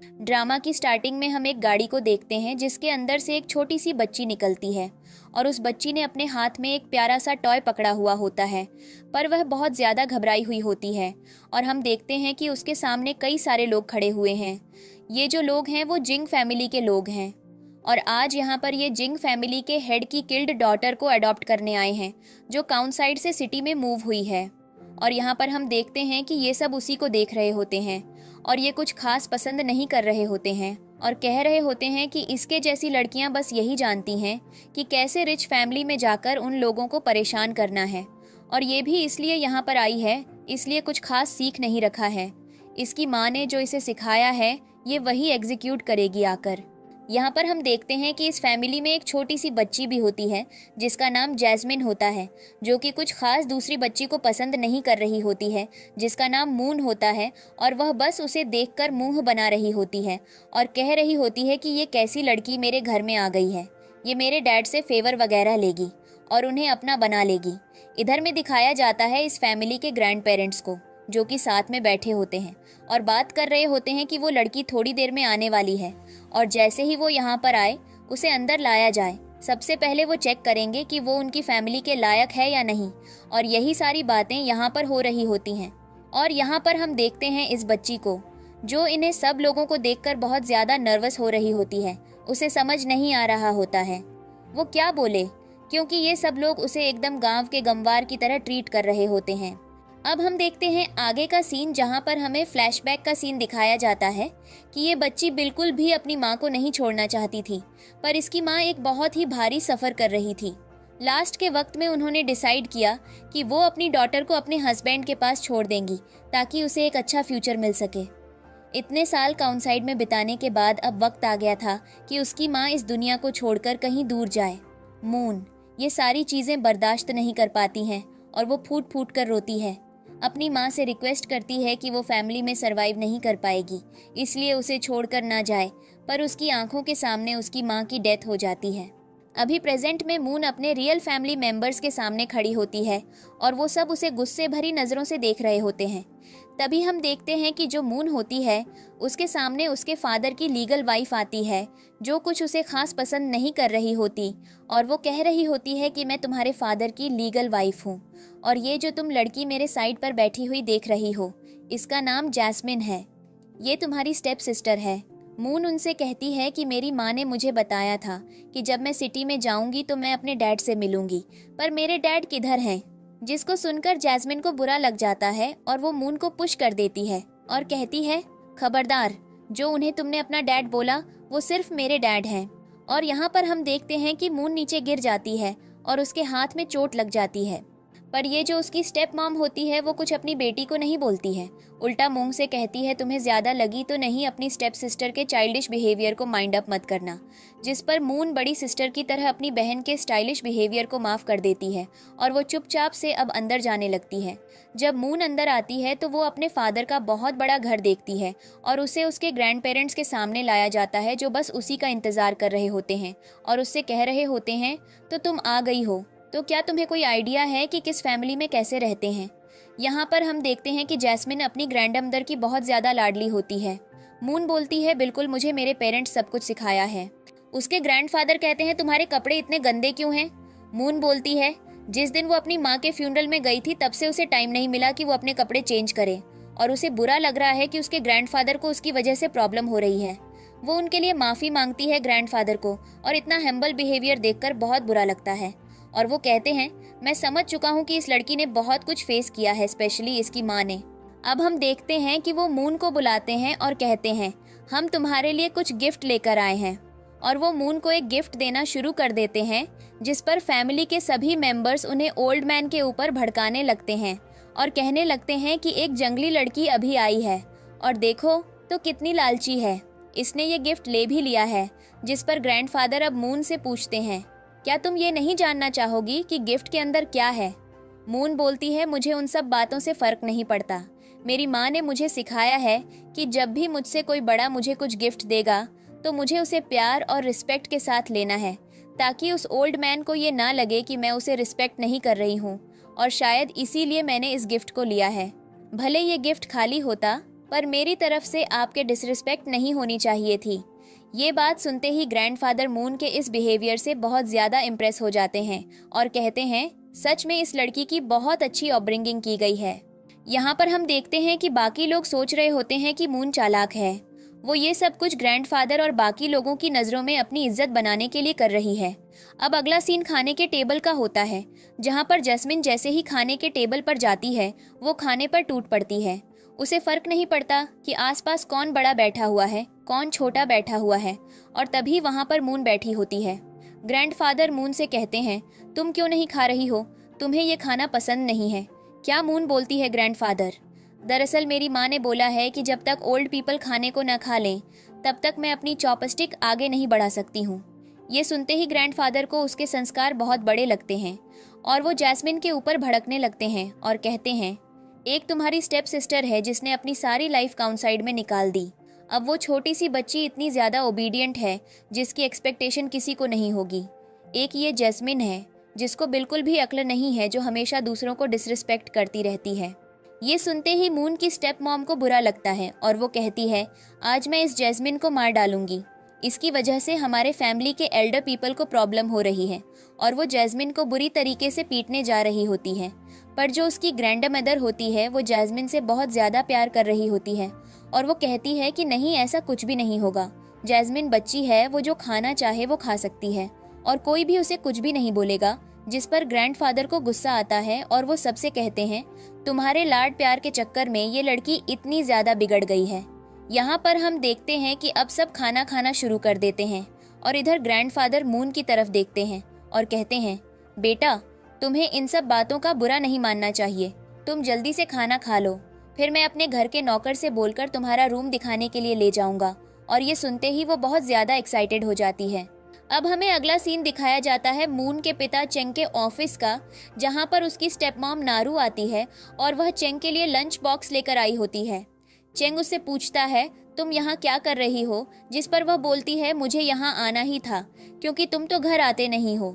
Drama की starting में हम एक गाड़ी को देखते हैं जिसके अंदर से एक छोटी सी बच्ची निकलती है और उस बच्ची ने अपने हाथ में एक प्यारा सा टॉय पकड़ा हुआ होता है, पर वह बहुत ज़्यादा घबराई हुई होती है। और हम देखते हैं कि उसके सामने कई सारे लोग खड़े हुए हैं। ये जो लोग हैं वो जिंग फैमिली के लोग हैं और आज यहाँ पर ये जिंग फैमिली के हेड की किल्ड डॉटर को अडॉप्ट करने आए हैं, जो काउंसाइड से सिटी में मूव हुई है। और यहाँ पर हम देखते हैं कि ये सब उसी को देख रहे होते हैं और ये कुछ खास पसंद नहीं कर रहे होते हैं और कह रहे होते हैं कि इसके जैसी लड़कियां बस यही जानती हैं कि कैसे रिच फैमिली में जाकर उन लोगों को परेशान करना है। और ये भी इसलिए यहाँ पर आई है, इसलिए कुछ खास सीख नहीं रखा है। इसकी माँ ने जो इसे सिखाया है ये वही एग्जीक्यूट करेगी आकर। यहाँ पर हम देखते हैं कि इस फैमिली में एक छोटी सी बच्ची भी होती है जिसका नाम जैस्मिन होता है, जो कि कुछ खास दूसरी बच्ची को पसंद नहीं कर रही होती है जिसका नाम मून होता है। और वह बस उसे देखकर मुंह बना रही होती है और कह रही होती है कि ये कैसी लड़की मेरे घर में आ गई है, ये मेरे डैड से फेवर वगैरह लेगी और उन्हें अपना बना लेगी। इधर में दिखाया जाता है इस फैमिली के ग्रैंड पेरेंट्स को, जो कि साथ में बैठे होते हैं और बात कर रहे होते हैं कि वो लड़की थोड़ी देर में आने वाली है और जैसे ही वो यहाँ पर आए उसे अंदर लाया जाए। सबसे पहले वो चेक करेंगे कि वो उनकी फैमिली के लायक है या नहीं, और यही सारी बातें यहाँ पर हो रही होती हैं। और यहाँ पर हम देखते हैं इस बच्ची को, जो इन्हें सब लोगों को देखकर बहुत ज़्यादा नर्वस हो रही होती है। उसे समझ नहीं आ रहा होता है वो क्या बोले, क्योंकि ये सब लोग उसे एकदम गाँव के गंवार की तरह ट्रीट कर रहे होते हैं। अब हम देखते हैं आगे का सीन, जहाँ पर हमें फ्लैशबैक का सीन दिखाया जाता है कि ये बच्ची बिल्कुल भी अपनी माँ को नहीं छोड़ना चाहती थी, पर इसकी माँ एक बहुत ही भारी सफ़र कर रही थी। लास्ट के वक्त में उन्होंने डिसाइड किया कि वो अपनी डॉटर को अपने हस्बैंड के पास छोड़ देंगी ताकि उसे एक अच्छा फ्यूचर मिल सके। इतने साल काउंसाइड में बिताने के बाद अब वक्त आ गया था कि उसकी माँ इस दुनिया को छोड़कर कहीं दूर जाए। मून ये सारी चीज़ें बर्दाश्त नहीं कर पाती हैं और वो फूट फूट कर रोती है। अपनी माँ से रिक्वेस्ट करती है कि वो फैमिली में सरवाइव नहीं कर पाएगी, इसलिए उसे छोड़कर ना जाए, पर उसकी आंखों के सामने उसकी माँ की डेथ हो जाती है। अभी प्रेजेंट में मून अपने रियल फैमिली मेंबर्स के सामने खड़ी होती है और वो सब उसे गुस्से भरी नज़रों से देख रहे होते हैं। तभी हम देखते हैं कि जो मून होती है उसके सामने उसके फादर की लीगल वाइफ आती है, जो कुछ उसे खास पसंद नहीं कर रही होती, और वो कह रही होती है कि मैं तुम्हारे फादर की लीगल वाइफ हूँ और ये जो तुम लड़की मेरे साइड पर बैठी हुई देख रही हो इसका नाम जैस्मिन है, ये तुम्हारी स्टेप सिस्टर है। मून उनसे कहती है कि मेरी माँ ने मुझे बताया था कि जब मैं सिटी में जाऊंगी तो मैं अपने डैड से मिलूंगी, पर मेरे डैड किधर हैं? जिसको सुनकर जैस्मिन को बुरा लग जाता है और वो मून को पुश कर देती है और कहती है, खबरदार, जो उन्हें तुमने अपना डैड बोला वो सिर्फ मेरे डैड हैं। और यहाँ पर हम देखते हैं कि मून नीचे गिर जाती है और उसके हाथ में चोट लग जाती है, पर ये जो उसकी स्टेप मॉम होती है वो कुछ अपनी बेटी को नहीं बोलती है, उल्टा मूंग से कहती है तुम्हें ज़्यादा लगी तो नहीं, अपनी स्टेप सिस्टर के चाइल्डिश बिहेवियर को माइंड अप मत करना। जिस पर मून बड़ी सिस्टर की तरह अपनी बहन के स्टाइलिश बिहेवियर को माफ़ कर देती है और वो चुपचाप से अब अंदर जाने लगती है। जब मून अंदर आती है तो वो अपने फादर का बहुत बड़ा घर देखती है और उसे उसके ग्रैंड पेरेंट्स के सामने लाया जाता है, जो बस उसी का इंतज़ार कर रहे होते हैं और उससे कह रहे होते हैं, तो तुम आ गई हो तो क्या तुम्हें कोई आइडिया है कि किस फैमिली में कैसे रहते हैं? यहाँ पर हम देखते हैं कि जैस्मिन अपनी ग्रैंड मदर की बहुत ज़्यादा लाडली होती है। मून बोलती है, बिल्कुल, मुझे मेरे पेरेंट्स सब कुछ सिखाया है। उसके ग्रैंडफादर कहते हैं, तुम्हारे कपड़े इतने गंदे क्यों हैं? मून बोलती है, जिस दिन वो अपनी माँ के फ्यूनरल में गई थी तब से उसे टाइम नहीं मिला कि वो अपने कपड़े चेंज करे और उसे बुरा लग रहा है कि उसके ग्रैंडफादर को उसकी वजह से प्रॉब्लम हो रही है। वो उनके लिए माफ़ी मांगती है ग्रैंडफादर को और इतना हम्बल बिहेवियर देखकर बहुत बुरा लगता है। और वो कहते हैं, मैं समझ चुका हूँ कि इस लड़की ने बहुत कुछ फेस किया है, स्पेशली इसकी माँ ने। अब हम देखते हैं कि वो मून को बुलाते हैं और कहते हैं, हम तुम्हारे लिए कुछ गिफ्ट लेकर आए हैं। और वो मून को एक गिफ्ट देना शुरू कर देते हैं, जिस पर फैमिली के सभी मेंबर्स उन्हें ओल्ड मैन के ऊपर भड़काने लगते हैं और कहने लगते हैं कि एक जंगली लड़की अभी आई है और देखो तो कितनी लालची है, इसने ये गिफ्ट ले भी लिया है। जिस पर ग्रैंडफादर अब मून से पूछते हैं, क्या तुम ये नहीं जानना चाहोगी कि गिफ्ट के अंदर क्या है? मून बोलती है, मुझे उन सब बातों से फ़र्क नहीं पड़ता। मेरी माँ ने मुझे सिखाया है कि जब भी मुझसे कोई बड़ा मुझे कुछ गिफ्ट देगा तो मुझे उसे प्यार और रिस्पेक्ट के साथ लेना है, ताकि उस ओल्ड मैन को ये ना लगे कि मैं उसे रिस्पेक्ट नहीं कर रही हूँ, और शायद इसीलिए मैंने इस गिफ्ट को लिया है। भले ये गिफ्ट खाली होता पर मेरी तरफ से आपके डिसरिस्पेक्ट नहीं होनी चाहिए थी। ये बात सुनते ही ग्रैंडफादर मून के इस बिहेवियर से बहुत ज़्यादा इम्प्रेस हो जाते हैं और कहते हैं, सच में इस लड़की की बहुत अच्छी अपब्रिंगिंग की गई है। यहाँ पर हम देखते हैं कि बाकी लोग सोच रहे होते हैं कि मून चालाक है। वो ये सब कुछ ग्रैंडफादर और बाकी लोगों की नज़रों में अपनी इज्जत बनाने के लिए कर रही है। अब अगला सीन खाने के टेबल का होता है, जहाँ पर जैस्मिन जैसे ही खाने के टेबल पर जाती है वो खाने पर टूट पड़ती है। उसे फर्क नहीं पड़ता कि आसपास कौन बड़ा बैठा हुआ है, कौन छोटा बैठा हुआ है, और तभी वहाँ पर मून बैठी होती है। ग्रैंडफादर मून से कहते हैं, तुम क्यों नहीं खा रही हो, तुम्हें ये खाना पसंद नहीं है क्या? मून बोलती है, ग्रैंडफादर, दरअसल मेरी माँ ने बोला है कि जब तक ओल्ड पीपल खाने को न खा लें तब तक मैं अपनी चॉपस्टिक आगे नहीं बढ़ा सकती हूँ। ये सुनते ही ग्रैंडफादर को उसके संस्कार बहुत बड़े लगते हैं और वो जैस्मिन के ऊपर भड़कने लगते हैं और कहते हैं, एक तुम्हारी स्टेप सिस्टर है जिसने अपनी सारी लाइफ काउंसाइड में निकाल दी। अब वो छोटी सी बच्ची इतनी ज़्यादा ओबीडियंट है जिसकी एक्सपेक्टेशन किसी को नहीं होगी। एक ये जैस्मिन है जिसको बिल्कुल भी अक्ल नहीं है, जो हमेशा दूसरों को डिसरिस्पेक्ट करती रहती है। ये सुनते ही मून की स्टेप मॉम को बुरा लगता है और वो कहती है, आज मैं इस जैस्मिन को मार डालूंगी। इसकी वजह से हमारे फैमिली के एल्डर पीपल को प्रॉब्लम हो रही है और वो जैस्मिन को बुरी तरीके से पीटने जा रही होती है। पर जो उसकी ग्रैंड मदर होती है वो जैस्मिन से बहुत ज़्यादा प्यार कर रही होती है और वो कहती है कि नहीं, ऐसा कुछ भी नहीं होगा। जैस्मिन बच्ची है, वो जो खाना चाहे वो खा सकती है और कोई भी उसे कुछ भी नहीं बोलेगा। जिस पर ग्रैंडफादर को गुस्सा आता है और वो सबसे कहते हैं, तुम्हारे लाड प्यार के चक्कर में ये लड़की इतनी ज़्यादा बिगड़ गई है। यहाँ पर हम देखते हैं कि अब सब खाना खाना शुरू कर देते हैं और इधर ग्रैंडफादर मून की तरफ देखते हैं और कहते हैं, बेटा, तुम्हें इन सब बातों का बुरा नहीं मानना चाहिए। तुम जल्दी से खाना खा लो, फिर मैं अपने घर के नौकर से बोलकर तुम्हारा रूम दिखाने के लिए ले जाऊंगा। और ये सुनते ही वो बहुत ज़्यादा एक्साइटेड हो जाती है। अब हमें अगला सीन दिखाया जाता है मून के पिता चेंग के ऑफिस का, जहाँ पर उसकी स्टेप मॉम नारू आती है और वह चेंग के लिए लंच बॉक्स लेकर आई होती है। चेंग उससे पूछता है, तुम यहाँ क्या कर रही हो? जिस पर वह बोलती है, मुझे यहाँ आना ही था क्योंकि तुम तो घर आते नहीं हो।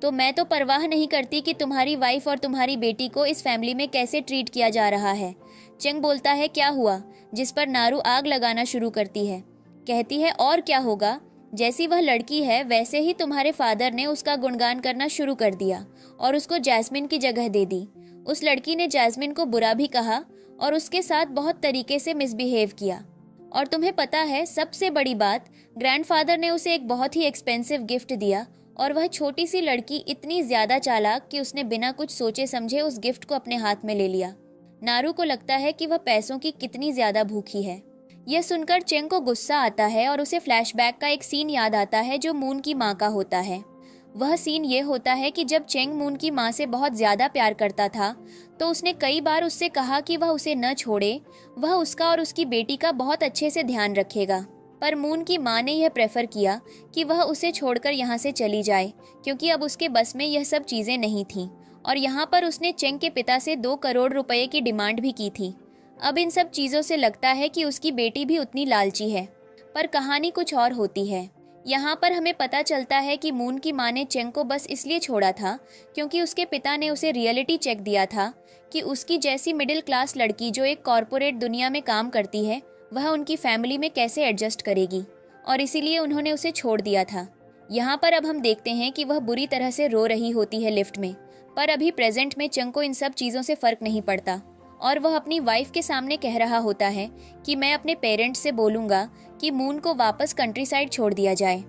तो मैं तो परवाह नहीं करती कि तुम्हारी वाइफ और तुम्हारी बेटी को इस फैमिली में कैसे ट्रीट किया जा रहा है। चेंग बोलता है, क्या हुआ? जिस पर नारू आग लगाना शुरू करती है। कहती है, और क्या होगा, जैसी वह लड़की है वैसे ही तुम्हारे फादर ने उसका गुणगान करना शुरू कर दिया और उसको जैस्मिन की जगह दे दी। उस लड़की ने जैस्मिन को बुरा भी कहा और उसके साथ बहुत तरीके से मिसबिहेव किया। और तुम्हें पता है सबसे बड़ी बात, ग्रैंडफादर ने उसे एक बहुत ही एक्सपेंसिव गिफ्ट दिया और वह छोटी सी लड़की इतनी ज़्यादा चालाक कि उसने बिना कुछ सोचे समझे उस गिफ्ट को अपने हाथ में ले लिया। नारू को लगता है कि वह पैसों की कितनी ज़्यादा भूखी है। यह सुनकर चेंग को गुस्सा आता है और उसे फ्लैशबैक का एक सीन याद आता है जो मून की माँ का होता है। वह सीन ये होता है कि जब चेंग मून की माँ से बहुत ज़्यादा प्यार करता था तो उसने कई बार उससे कहा कि वह उसे न छोड़े, वह उसका और उसकी बेटी का बहुत अच्छे से ध्यान रखेगा। पर मून की माँ ने यह प्रेफर किया कि वह उसे छोड़कर यहाँ से चली जाए क्योंकि अब उसके बस में यह सब चीज़ें नहीं थीं और यहाँ पर उसने चेंग के पिता से 2 करोड़ रुपए की डिमांड भी की थी। अब इन सब चीज़ों से लगता है कि उसकी बेटी भी उतनी लालची है, पर कहानी कुछ और होती है। यहाँ पर हमें पता चलता है कि मून की माँ ने चेंग को बस इसलिए छोड़ा था क्योंकि उसके पिता ने उसे रियलिटी चेक दिया था कि उसकी जैसी मिडिल क्लास लड़की जो एक कॉरपोरेट दुनिया में काम करती है वह उनकी फैमिली में कैसे एडजस्ट करेगी, और इसीलिए उन्होंने उसे छोड़ दिया था। यहाँ पर अब हम देखते हैं कि वह बुरी तरह से रो रही होती है लिफ्ट में, पर अभी प्रेजेंट में चेंग को इन सब चीज़ों से फ़र्क नहीं पड़ता और वह अपनी वाइफ के सामने कह रहा होता है कि मैं अपने पेरेंट्स से बोलूँगा कि मून को वापस कंट्री साइड छोड़ दिया जाए।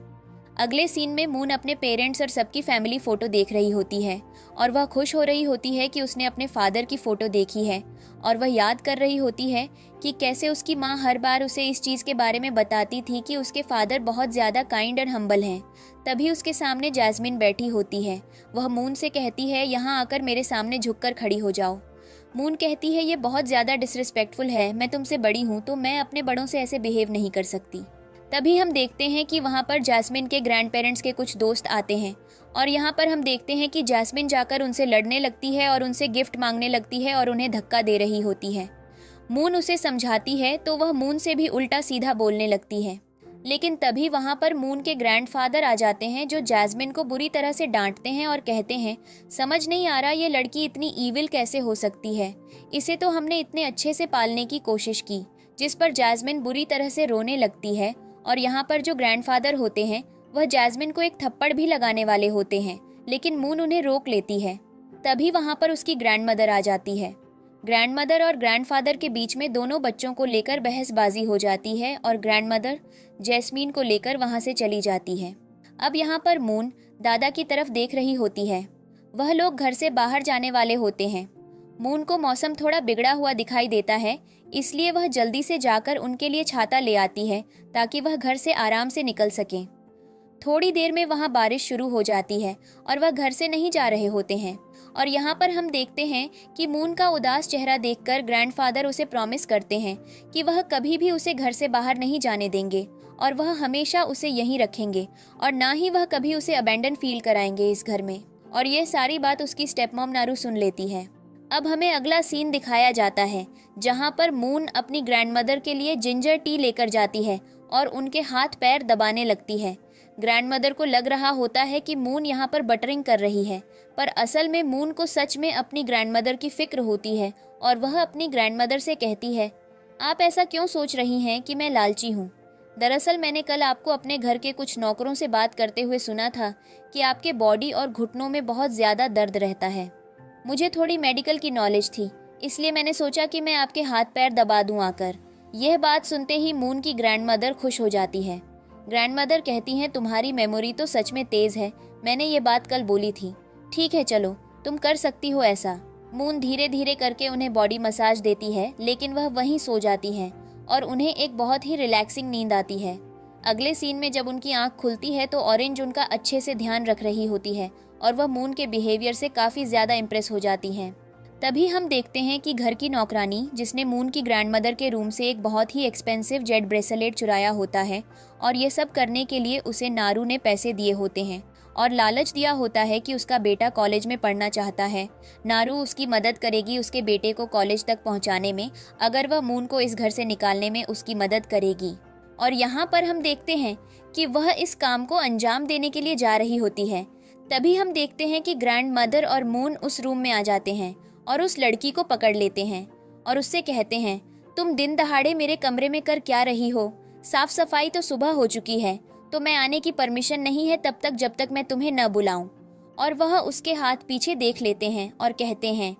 अगले सीन में मून अपने पेरेंट्स और सबकी फैमिली फ़ोटो देख रही होती है और वह खुश हो रही होती है कि उसने अपने फादर की फ़ोटो देखी है और वह याद कर रही होती है कि कैसे उसकी माँ हर बार उसे इस चीज़ के बारे में बताती थी कि उसके फादर बहुत ज़्यादा काइंड एंड हम्बल हैं। तभी उसके सामने जैस्मिन बैठी होती है। वह मून से कहती है, यहाँ आकर मेरे सामने झुककर खड़ी हो जाओ। मून कहती है, ये बहुत ज़्यादा डिसरिस्पेक्टफुल है, मैं तुमसे बड़ी हूँ तो मैं अपने बड़ों से ऐसे बिहेव नहीं कर सकती। तभी हम देखते हैं कि वहाँ पर जैस्मिन के ग्रैंड पेरेंट्स के कुछ दोस्त आते हैं और यहाँ पर हम देखते हैं कि जैस्मिन जाकर उनसे लड़ने लगती है और उनसे गिफ्ट मांगने लगती है और उन्हें धक्का दे रही होती है। मून उसे समझाती है तो वह मून से भी उल्टा सीधा बोलने लगती है, लेकिन तभी वहाँ पर मून के ग्रैंडफादर आ जाते हैं जो जैस्मिन को बुरी तरह से डांटते हैं और कहते हैं, समझ नहीं आ रहा ये लड़की इतनी ईविल कैसे हो सकती है, इसे तो हमने इतने अच्छे से पालने की कोशिश की, जिस पर जैस्मिन बुरी तरह से रोने लगती है और यहाँ पर जो ग्रैंडफादर होते हैं वह जैस्मिन को एक थप्पड़ भी लगाने वाले होते हैं, लेकिन मून उन्हें रोक लेती है। तभी वहाँ पर उसकी ग्रैंडमदर आ जाती है। ग्रैंडमदर और ग्रैंडफादर के बीच में दोनों बच्चों को लेकर बहसबाजी हो जाती है और ग्रैंडमदर जैस्मीन को लेकर वहाँ से चली जाती है। अब यहाँ पर मून दादा की तरफ देख रही होती है। वह लोग घर से बाहर जाने वाले होते हैं। मून को मौसम थोड़ा बिगड़ा हुआ दिखाई देता है, इसलिए वह जल्दी से जाकर उनके लिए छाता ले आती है ताकि वह घर से आराम से निकल सकें। थोड़ी देर में वहाँ बारिश शुरू हो जाती है और वह घर से नहीं जा रहे होते हैं। और यहाँ पर हम देखते हैं कि मून का उदास चेहरा देखकर ग्रैंडफादर उसे प्रॉमिस करते हैं कि वह कभी भी उसे घर से बाहर नहीं जाने देंगे और वह हमेशा उसे यहीं रखेंगे और ना ही वह कभी उसे अबेंडन फील कराएंगे इस घर में। और ये सारी बात उसकी स्टेपमॉम नारू सुन लेती है। अब हमें अगला सीन दिखाया जाता है जहाँ पर मून अपनी ग्रैंडमदर के लिए जिंजर टी लेकर जाती है और उनके हाथ पैर दबाने लगती है। ग्रैंडमदर को लग रहा होता है कि मून यहाँ पर बटरिंग कर रही है, पर असल में मून को सच में अपनी ग्रैंडमदर की फिक्र होती है और वह अपनी ग्रैंडमदर से कहती है, आप ऐसा क्यों सोच रही हैं कि मैं लालची हूँ? दरअसल मैंने कल आपको अपने घर के कुछ नौकरों से बात करते हुए सुना था कि आपके बॉडी और घुटनों में बहुत ज़्यादा दर्द रहता है। मुझे थोड़ी मेडिकल की नॉलेज थी, इसलिए मैंने सोचा कि मैं आपके हाथ पैर दबा दूं आकर। यह बात सुनते ही मून की ग्रैंडमदर खुश हो जाती है। ग्रैंडमदर कहती हैं, तुम्हारी मेमोरी तो सच में तेज़ है, मैंने ये बात कल बोली थी। ठीक है चलो, तुम कर सकती हो ऐसा। मून धीरे धीरे करके उन्हें बॉडी मसाज देती है, लेकिन वह वहीं सो जाती हैं और उन्हें एक बहुत ही रिलैक्सिंग नींद आती है। अगले सीन में जब उनकी आंख खुलती है तो ऑरेंज उनका अच्छे से ध्यान रख रही होती है और वह मून के बिहेवियर से काफ़ी ज़्यादा इम्प्रेस हो जाती हैं। तभी हम देखते हैं कि घर की नौकरानी, जिसने मून की ग्रैंडमदर के रूम से एक बहुत ही एक्सपेंसिव जेड ब्रेसलेट चुराया होता है और ये सब करने के लिए उसे नारू ने पैसे दिए होते हैं और लालच दिया होता है कि उसका बेटा कॉलेज में पढ़ना चाहता है। नारू उसकी मदद करेगी उसके बेटे को कॉलेज तक पहुंचाने में, अगर वह मून को इस घर से निकालने में उसकी मदद करेगी। और यहाँ पर हम देखते हैं कि वह इस काम को अंजाम देने के लिए जा रही होती है। तभी हम देखते हैं कि ग्रैंडमदर और मून उस रूम में आ जाते हैं और उस लड़की को पकड़ लेते हैं और उससे कहते हैं, तुम दिन दहाड़े मेरे कमरे में कर क्या रही हो? साफ सफाई तो सुबह हो चुकी है, तो मैं आने की परमिशन नहीं है तब तक जब तक मैं तुम्हें न बुलाऊं। और वह उसके हाथ पीछे देख लेते हैं और कहते हैं,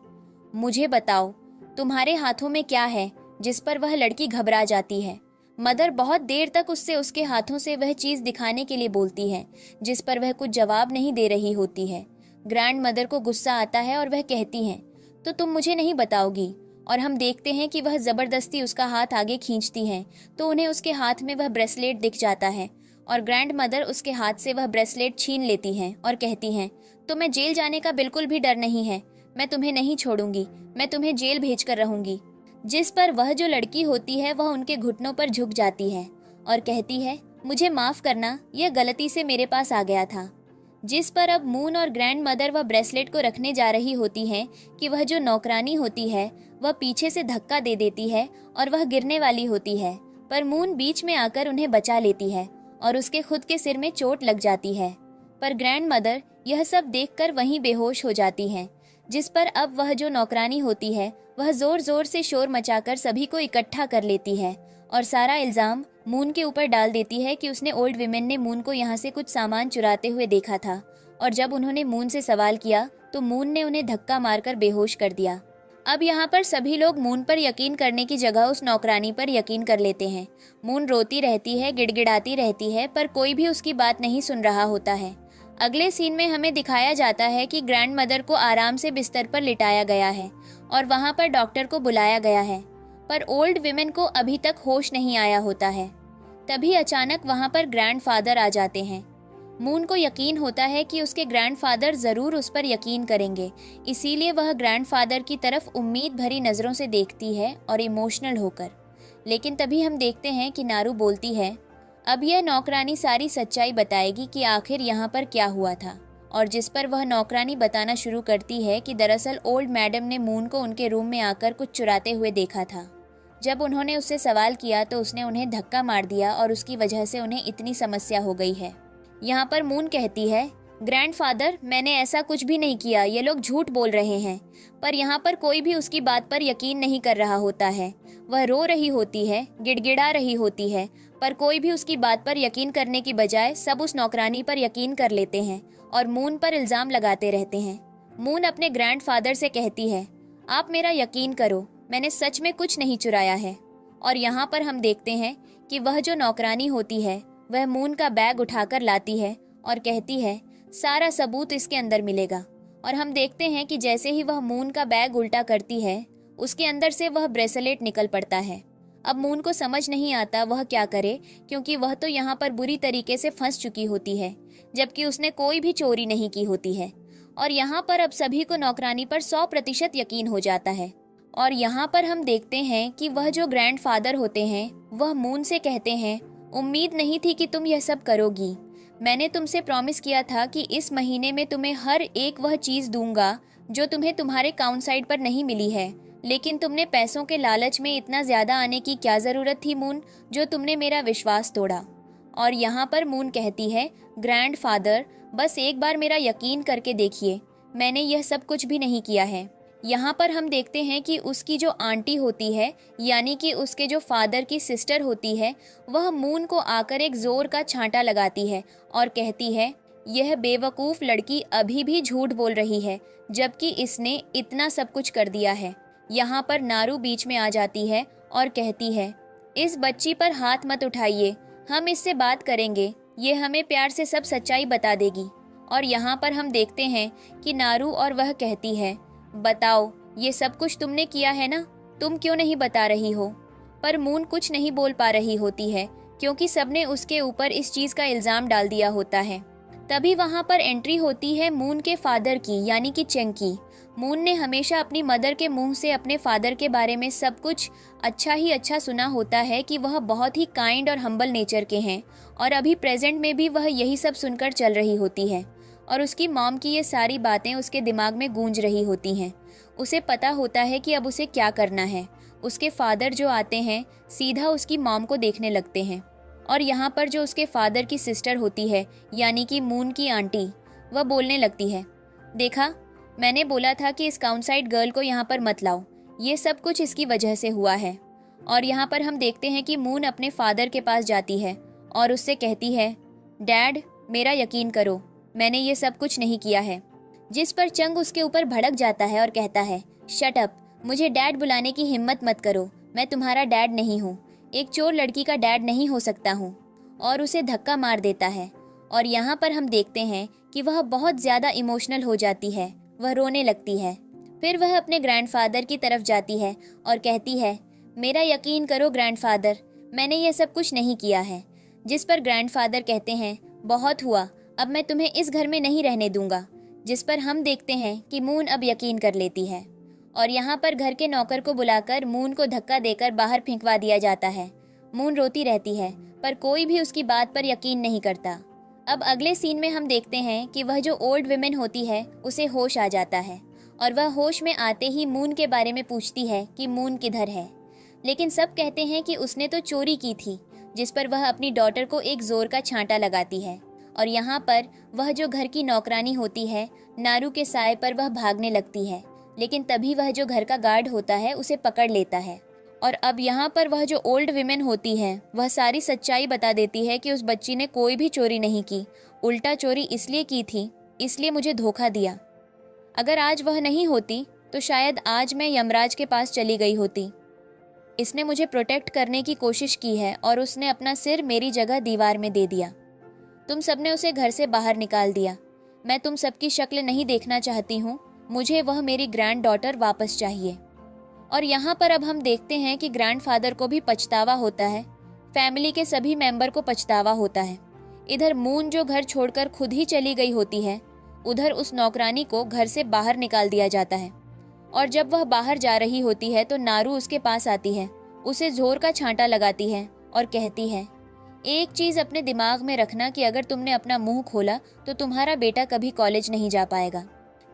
मुझे बताओ तुम्हारे हाथों में क्या है? जिस पर वह लड़की घबरा जाती है। मदर बहुत देर तक उससे उसके हाथों से वह चीज़ दिखाने के लिए बोलती है, जिस पर वह कुछ जवाब नहीं दे रही होती है। ग्रैंड मदर को गुस्सा आता है और वह कहती हैं, तो तुम मुझे नहीं बताओगी? और हम देखते हैं कि वह ज़बरदस्ती उसका हाथ आगे खींचती हैं, तो उन्हें उसके हाथ में वह ब्रेसलेट दिख जाता है और ग्रैंड मदर उसके हाथ से वह ब्रेसलेट छीन लेती हैं और कहती हैं, तुम्हें जेल जाने का बिल्कुल भी डर नहीं है, मैं तुम्हें नहीं छोड़ूंगी, मैं तुम्हें जेल भेज कर रहूंगी। जिस पर वह जो लड़की होती है वह उनके घुटनों पर झुक जाती है और कहती है, मुझे माफ़ करना, यह गलती से मेरे पास आ गया था। जिस पर अब मून और ग्रैंड मदर वह ब्रेसलेट को रखने जा रही होती हैं कि वह जो नौकरानी होती है वह पीछे से धक्का दे देती है और वह गिरने वाली होती है, पर मून बीच में आकर उन्हें बचा लेती है और उसके खुद के सिर में चोट लग जाती है। पर ग्रैंड मदर यह सब देखकर वहीं बेहोश हो जाती हैं। जिस पर अब वह जो नौकरानी होती है वह जोर जोर से शोर मचाकर सभी को इकट्ठा कर लेती है और सारा इल्ज़ाम मून के ऊपर डाल देती है कि उसने ओल्ड विमेन ने मून को यहाँ से कुछ सामान चुराते हुए देखा था और जब उन्होंने मून से सवाल किया तो मून ने उन्हें धक्का मारकर बेहोश कर दिया। अब यहाँ पर सभी लोग मून पर यकीन करने की जगह उस नौकरानी पर यकीन कर लेते हैं। मून रोती रहती है, गिड़गिड़ाती रहती है, पर कोई भी उसकी बात नहीं सुन रहा होता है। अगले सीन में हमें दिखाया जाता है कि ग्रैंड मदर को आराम से बिस्तर पर लिटाया गया है और वहाँ पर डॉक्टर को बुलाया गया है, पर ओल्ड विमेन को अभी तक होश नहीं आया होता है। तभी अचानक वहाँ पर ग्रैंडफादर आ जाते हैं। मून को यकीन होता है कि उसके ग्रैंडफादर ज़रूर उस पर यकीन करेंगे, इसीलिए वह ग्रैंडफादर की तरफ उम्मीद भरी नज़रों से देखती है और इमोशनल होकर। लेकिन तभी हम देखते हैं कि नारू बोलती है, अब यह नौकरानी सारी सच्चाई बताएगी कि आखिर यहाँ पर क्या हुआ था। और जिस पर वह नौकरानी बताना शुरू करती है कि दरअसल ओल्ड मैडम ने मून को उनके रूम में आकर कुछ चुराते हुए देखा था। जब उन्होंने उससे सवाल किया तो उसने उन्हें धक्का मार दिया और उसकी वजह से उन्हें इतनी समस्या हो गई है। यहाँ पर मून कहती है, ग्रैंडफादर मैंने ऐसा कुछ भी नहीं किया, ये लोग झूठ बोल रहे हैं। पर यहाँ पर कोई भी उसकी बात पर यकीन नहीं कर रहा होता है। वह रो रही होती है, गिड़गिड़ा रही होती है, पर कोई भी उसकी बात पर यकीन करने की बजाय सब उस नौकरानी पर यकीन कर लेते हैं और मून पर इल्ज़ाम लगाते रहते हैं। मून अपने ग्रैंडफादर से कहती है, आप मेरा यकीन करो, मैंने सच में कुछ नहीं चुराया है। और यहाँ पर हम देखते हैं कि वह जो नौकरानी होती है वह मून का बैग उठाकर लाती है और कहती है, सारा सबूत इसके अंदर मिलेगा। और हम देखते हैं कि जैसे ही वह मून का बैग उल्टा करती है, उसके अंदर से वह ब्रेसलेट निकल पड़ता है। अब मून को समझ नहीं आता वह क्या करे, क्योंकि वह तो यहाँ पर बुरी तरीके से फंस चुकी होती है, जबकि उसने कोई भी चोरी नहीं की होती है। और यहाँ पर अब सभी को नौकरानी पर 100% यकीन हो जाता है। और यहाँ पर हम देखते हैं कि वह जो ग्रैंडफादर होते हैं वह मून से कहते हैं, उम्मीद नहीं थी कि तुम यह सब करोगी। मैंने तुमसे प्रॉमिस किया था कि इस महीने में तुम्हें हर एक वह चीज़ दूंगा जो तुम्हें तुम्हारे काउंट साइड पर नहीं मिली है, लेकिन तुमने पैसों के लालच में इतना ज़्यादा आने की क्या ज़रूरत थी मून, जो तुमने मेरा विश्वास तोड़ा। और यहाँ पर मून कहती है, ग्रैंडफादर बस एक बार मेरा यकीन करके देखिए, मैंने यह सब कुछ भी नहीं किया है। यहाँ पर हम देखते हैं कि उसकी जो आंटी होती है, यानी कि उसके जो फादर की सिस्टर होती है, वह मून को आकर एक जोर का छांटा लगाती है और कहती है, यह बेवकूफ़ लड़की अभी भी झूठ बोल रही है, जबकि इसने इतना सब कुछ कर दिया है। यहाँ पर नारू बीच में आ जाती है और कहती है, इस बच्ची पर हाथ मत उठाइए, हम इससे बात करेंगे, ये हमें प्यार से सब सच्चाई बता देगी। और यहाँ पर हम देखते हैं कि नारू और वह कहती है, बताओ ये सब कुछ तुमने किया है ना, तुम क्यों नहीं बता रही हो। पर मून कुछ नहीं बोल पा रही होती है, क्योंकि सबने उसके ऊपर इस चीज़ का इल्ज़ाम डाल दिया होता है। तभी वहाँ पर एंट्री होती है मून के फादर की, यानी कि चेंग की। मून ने हमेशा अपनी मदर के मुंह से अपने फादर के बारे में सब कुछ अच्छा ही अच्छा सुना होता है कि वह बहुत ही काइंड और हम्बल नेचर के हैं, और अभी प्रेजेंट में भी वह यही सब सुनकर चल रही होती है। और उसकी मॉम की ये सारी बातें उसके दिमाग में गूंज रही होती हैं। उसे पता होता है कि अब उसे क्या करना है। उसके फादर जो आते हैं सीधा उसकी मॉम को देखने लगते हैं। और यहाँ पर जो उसके फादर की सिस्टर होती है, यानी कि मून की आंटी, वह बोलने लगती है, देखा, मैंने बोला था कि इस काउंटसाइड गर्ल को यहाँ पर मत लाओ, ये सब कुछ इसकी वजह से हुआ है। और यहाँ पर हम देखते हैं कि मून अपने फादर के पास जाती है और उससे कहती है, डैड मेरा यकीन करो, मैंने ये सब कुछ नहीं किया है। जिस पर चंग उसके ऊपर भड़क जाता है और कहता है, शट अप, मुझे डैड बुलाने की हिम्मत मत करो, मैं तुम्हारा डैड नहीं हूँ, एक चोर लड़की का डैड नहीं हो सकता हूँ। और उसे धक्का मार देता है। और यहाँ पर हम देखते हैं कि वह बहुत ज़्यादा इमोशनल हो जाती है, वह रोने लगती है। फिर वह अपने ग्रैंडफादर की तरफ जाती है और कहती है, मेरा यकीन करो ग्रैंडफादर, मैंने यह सब कुछ नहीं किया है। जिस पर ग्रैंडफादर कहते हैं, बहुत हुआ, अब मैं तुम्हें इस घर में नहीं रहने दूंगा। जिस पर हम देखते हैं कि मून अब यकीन कर लेती है और यहाँ पर घर के नौकर को बुलाकर मून को धक्का देकर बाहर फेंकवा दिया जाता है। मून रोती रहती है, पर कोई भी उसकी बात पर यकीन नहीं करता। अब अगले सीन में हम देखते हैं कि वह जो ओल्ड विमेन होती है उसे होश आ जाता है और वह होश में आते ही मून के बारे में पूछती है कि मून किधर है। लेकिन सब कहते हैं कि उसने तो चोरी की थी। जिस पर वह अपनी डॉटर को एक जोर का छांटा लगाती है। और यहाँ पर वह जो घर की नौकरानी होती है, नारू के साए पर वह भागने लगती है, लेकिन तभी वह जो घर का गार्ड होता है उसे पकड़ लेता है। और अब यहाँ पर वह जो ओल्ड विमेन होती है वह सारी सच्चाई बता देती है कि उस बच्ची ने कोई भी चोरी नहीं की, उल्टा चोरी इसलिए की थी, इसलिए मुझे धोखा दिया। अगर आज वह नहीं होती तो शायद आज मैं यमराज के पास चली गई होती। इसने मुझे प्रोटेक्ट करने की कोशिश की है और उसने अपना सिर मेरी जगह दीवार में दे दिया। तुम सबने उसे घर से बाहर निकाल दिया। मैं तुम सबकी शक्ल नहीं देखना चाहती हूँ, मुझे वह मेरी ग्रैंड डॉटर वापस चाहिए। और यहाँ पर अब हम देखते हैं कि ग्रैंडफादर को भी पछतावा होता है, फैमिली के सभी मेंबर को पछतावा होता है। इधर मून जो घर छोड़कर खुद ही चली गई होती है, उधर उस नौकरानी को घर से बाहर निकाल दिया जाता है। और जब वह बाहर जा रही होती है तो नारू उसके पास आती है, उसे जोर का छांटा लगाती है और कहती है, एक चीज़ अपने दिमाग में रखना कि अगर तुमने अपना मुंह खोला तो तुम्हारा बेटा कभी कॉलेज नहीं जा पाएगा।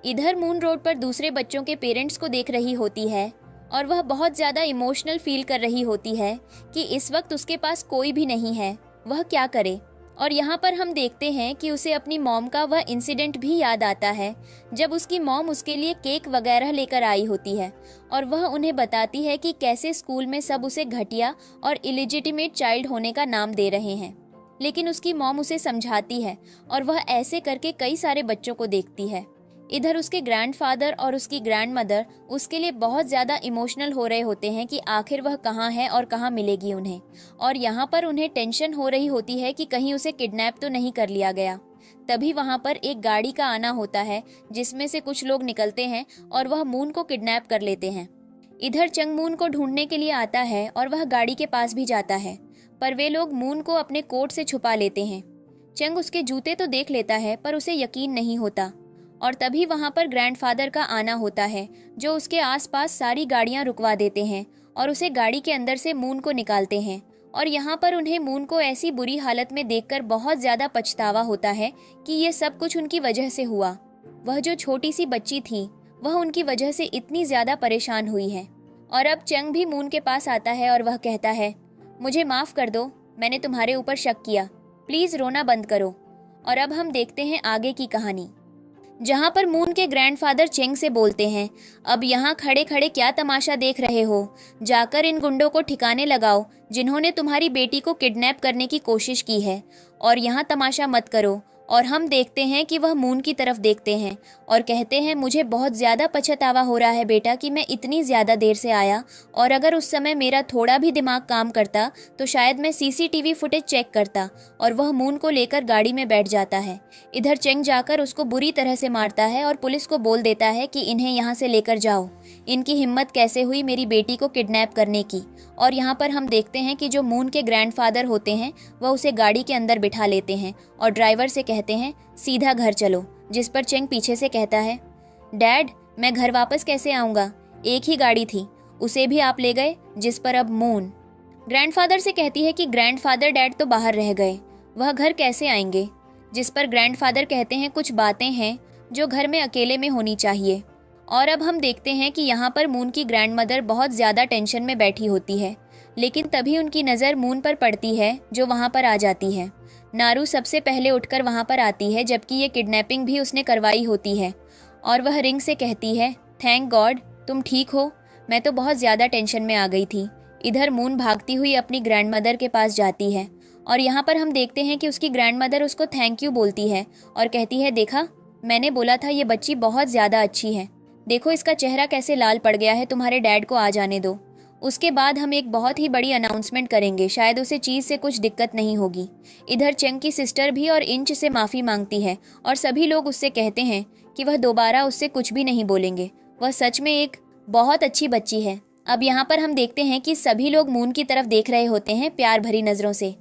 इधर मून रोड पर दूसरे बच्चों के पेरेंट्स को देख रही होती है और वह बहुत ज़्यादा इमोशनल फील कर रही होती है कि इस वक्त उसके पास कोई भी नहीं है, वह क्या करे। और यहाँ पर हम देखते हैं कि उसे अपनी मॉम का वह इंसिडेंट भी याद आता है जब उसकी मॉम उसके लिए केक वगैरह लेकर आई होती है और वह उन्हें बताती है कि कैसे स्कूल में सब उसे घटिया और इलिजिटिमेट चाइल्ड होने का नाम दे रहे हैं। लेकिन उसकी मॉम उसे समझाती है और वह ऐसे करके कई सारे बच्चों को देखती है। इधर उसके ग्रैंडफादर और उसकी ग्रैंडमदर उसके लिए बहुत ज़्यादा इमोशनल हो रहे होते हैं कि आखिर वह कहाँ है और कहाँ मिलेगी उन्हें। और यहाँ पर उन्हें टेंशन हो रही होती है कि कहीं उसे किडनैप तो नहीं कर लिया गया। तभी वहाँ पर एक गाड़ी का आना होता है जिसमें से कुछ लोग निकलते हैं और वह मून को किडनैप कर लेते हैं। इधर चंग मून को ढूंढने के लिए आता है और वह गाड़ी के पास भी जाता है, पर वे लोग मून को अपने कोट से छुपा लेते हैं। चंग उसके जूते तो देख लेता है पर उसे यकीन नहीं होता। और तभी वहाँ पर ग्रैंडफादर का आना होता है जो उसके आसपास सारी गाड़ियाँ रुकवा देते हैं और उसे गाड़ी के अंदर से मून को निकालते हैं। और यहाँ पर उन्हें मून को ऐसी बुरी हालत में देखकर बहुत ज़्यादा पछतावा होता है कि ये सब कुछ उनकी वजह से हुआ। वह जो छोटी सी बच्ची थी वह उनकी वजह से इतनी ज़्यादा परेशान हुई है। और अब चंग भी मून के पास आता है और वह कहता है, मुझे माफ़ कर दो, मैंने तुम्हारे ऊपर शक किया, प्लीज़ रोना बंद करो। और अब हम देखते हैं आगे की कहानी, जहाँ पर मून के ग्रैंडफादर चेंग से बोलते हैं, अब यहाँ खड़े खड़े क्या तमाशा देख रहे हो, जाकर इन गुंडों को ठिकाने लगाओ जिन्होंने तुम्हारी बेटी को किडनैप करने की कोशिश की है, और यहाँ तमाशा मत करो। और हम देखते हैं कि वह मून की तरफ देखते हैं और कहते हैं, मुझे बहुत ज़्यादा पछतावा हो रहा है बेटा कि मैं इतनी ज़्यादा देर से आया, और अगर उस समय मेरा थोड़ा भी दिमाग काम करता तो शायद मैं सीसीटीवी फुटेज चेक करता। और वह मून को लेकर गाड़ी में बैठ जाता है। इधर चेंग जाकर उसको बुरी तरह से मारता है और पुलिस को बोल देता है कि इन्हें यहाँ से लेकर जाओ, इनकी हिम्मत कैसे हुई मेरी बेटी को किडनैप करने की। और यहाँ पर हम देखते हैं कि जो मून के ग्रैंडफादर होते हैं वह उसे गाड़ी के अंदर बिठा लेते हैं और ड्राइवर से कहते हैं, सीधा घर चलो। जिस पर चेंग पीछे से कहता है, डैड मैं घर वापस कैसे आऊँगा, एक ही गाड़ी थी, उसे भी आप ले गए। जिस पर अब मून ग्रैंडफादर से कहती है कि ग्रैंडफादर डैड तो बाहर रह गए, वह घर कैसे आएंगे। जिस पर ग्रैंडफादर कहते हैं, कुछ बातें हैं जो घर में अकेले में होनी चाहिए। और अब हम देखते हैं कि यहाँ पर मून की ग्रैंडमदर बहुत ज़्यादा टेंशन में बैठी होती है, लेकिन तभी उनकी नज़र मून पर पड़ती है जो वहाँ पर आ जाती है। नारू सबसे पहले उठकर वहाँ पर आती है, जबकि ये किडनैपिंग भी उसने करवाई होती है। और वह रिंग से कहती है, थैंक गॉड तुम ठीक हो, मैं तो बहुत ज़्यादा टेंशन में आ गई थी। इधर मून भागती हुई अपनी ग्रैंडमदर के पास जाती है और यहाँ पर हम देखते हैं कि उसकी ग्रैंडमदर उसको थैंक यू बोलती है और कहती है, देखा मैंने बोला था ये बच्ची बहुत ज़्यादा अच्छी है, देखो इसका चेहरा कैसे लाल पड़ गया है, तुम्हारे डैड को आ जाने दो। उसके बाद हम एक बहुत ही बड़ी अनाउंसमेंट करेंगे, शायद उसे चीज़ से कुछ दिक्कत नहीं होगी। इधर चेंग की सिस्टर भी और इंच से माफ़ी मांगती है और सभी लोग उससे कहते हैं कि वह दोबारा उससे कुछ भी नहीं बोलेंगे, वह सच में एक बहुत अच्छी बच्ची है। अब यहाँ पर हम देखते हैं कि सभी लोग मून की तरफ देख रहे होते हैं प्यार भरी नज़रों से,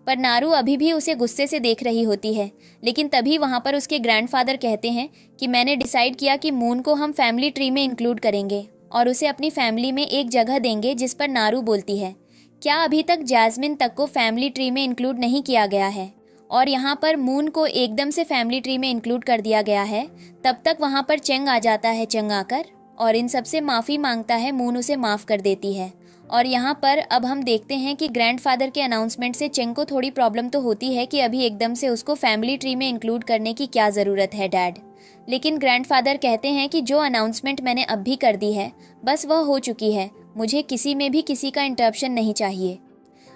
पर नारू अभी भी उसे गुस्से से देख रही होती है। लेकिन तभी वहाँ पर उसके ग्रैंडफादर कहते हैं कि मैंने डिसाइड किया कि मून को हम फैमिली ट्री में इंक्लूड करेंगे और उसे अपनी फैमिली में एक जगह देंगे। जिस पर नारू बोलती है, क्या अभी तक जैस्मिन तक को फैमिली ट्री में इंक्लूड नहीं किया गया है? और यहाँ पर मून को एकदम से फैमिली ट्री में इंक्लूड कर दिया गया है। तब तक वहाँ पर चेंग आ जाता है, चेंग आकर और इन सब से माफ़ी मांगता है। मून उसे माफ़ कर देती है। और यहाँ पर अब हम देखते हैं कि ग्रैंडफादर के अनाउंसमेंट से चेंग को थोड़ी प्रॉब्लम तो होती है कि अभी एकदम से उसको फैमिली ट्री में इंक्लूड करने की क्या ज़रूरत है डैड। लेकिन ग्रैंडफादर कहते हैं कि जो अनाउंसमेंट मैंने अब भी कर दी है बस वह हो चुकी है, मुझे किसी में भी किसी का इंटरप्शन नहीं चाहिए।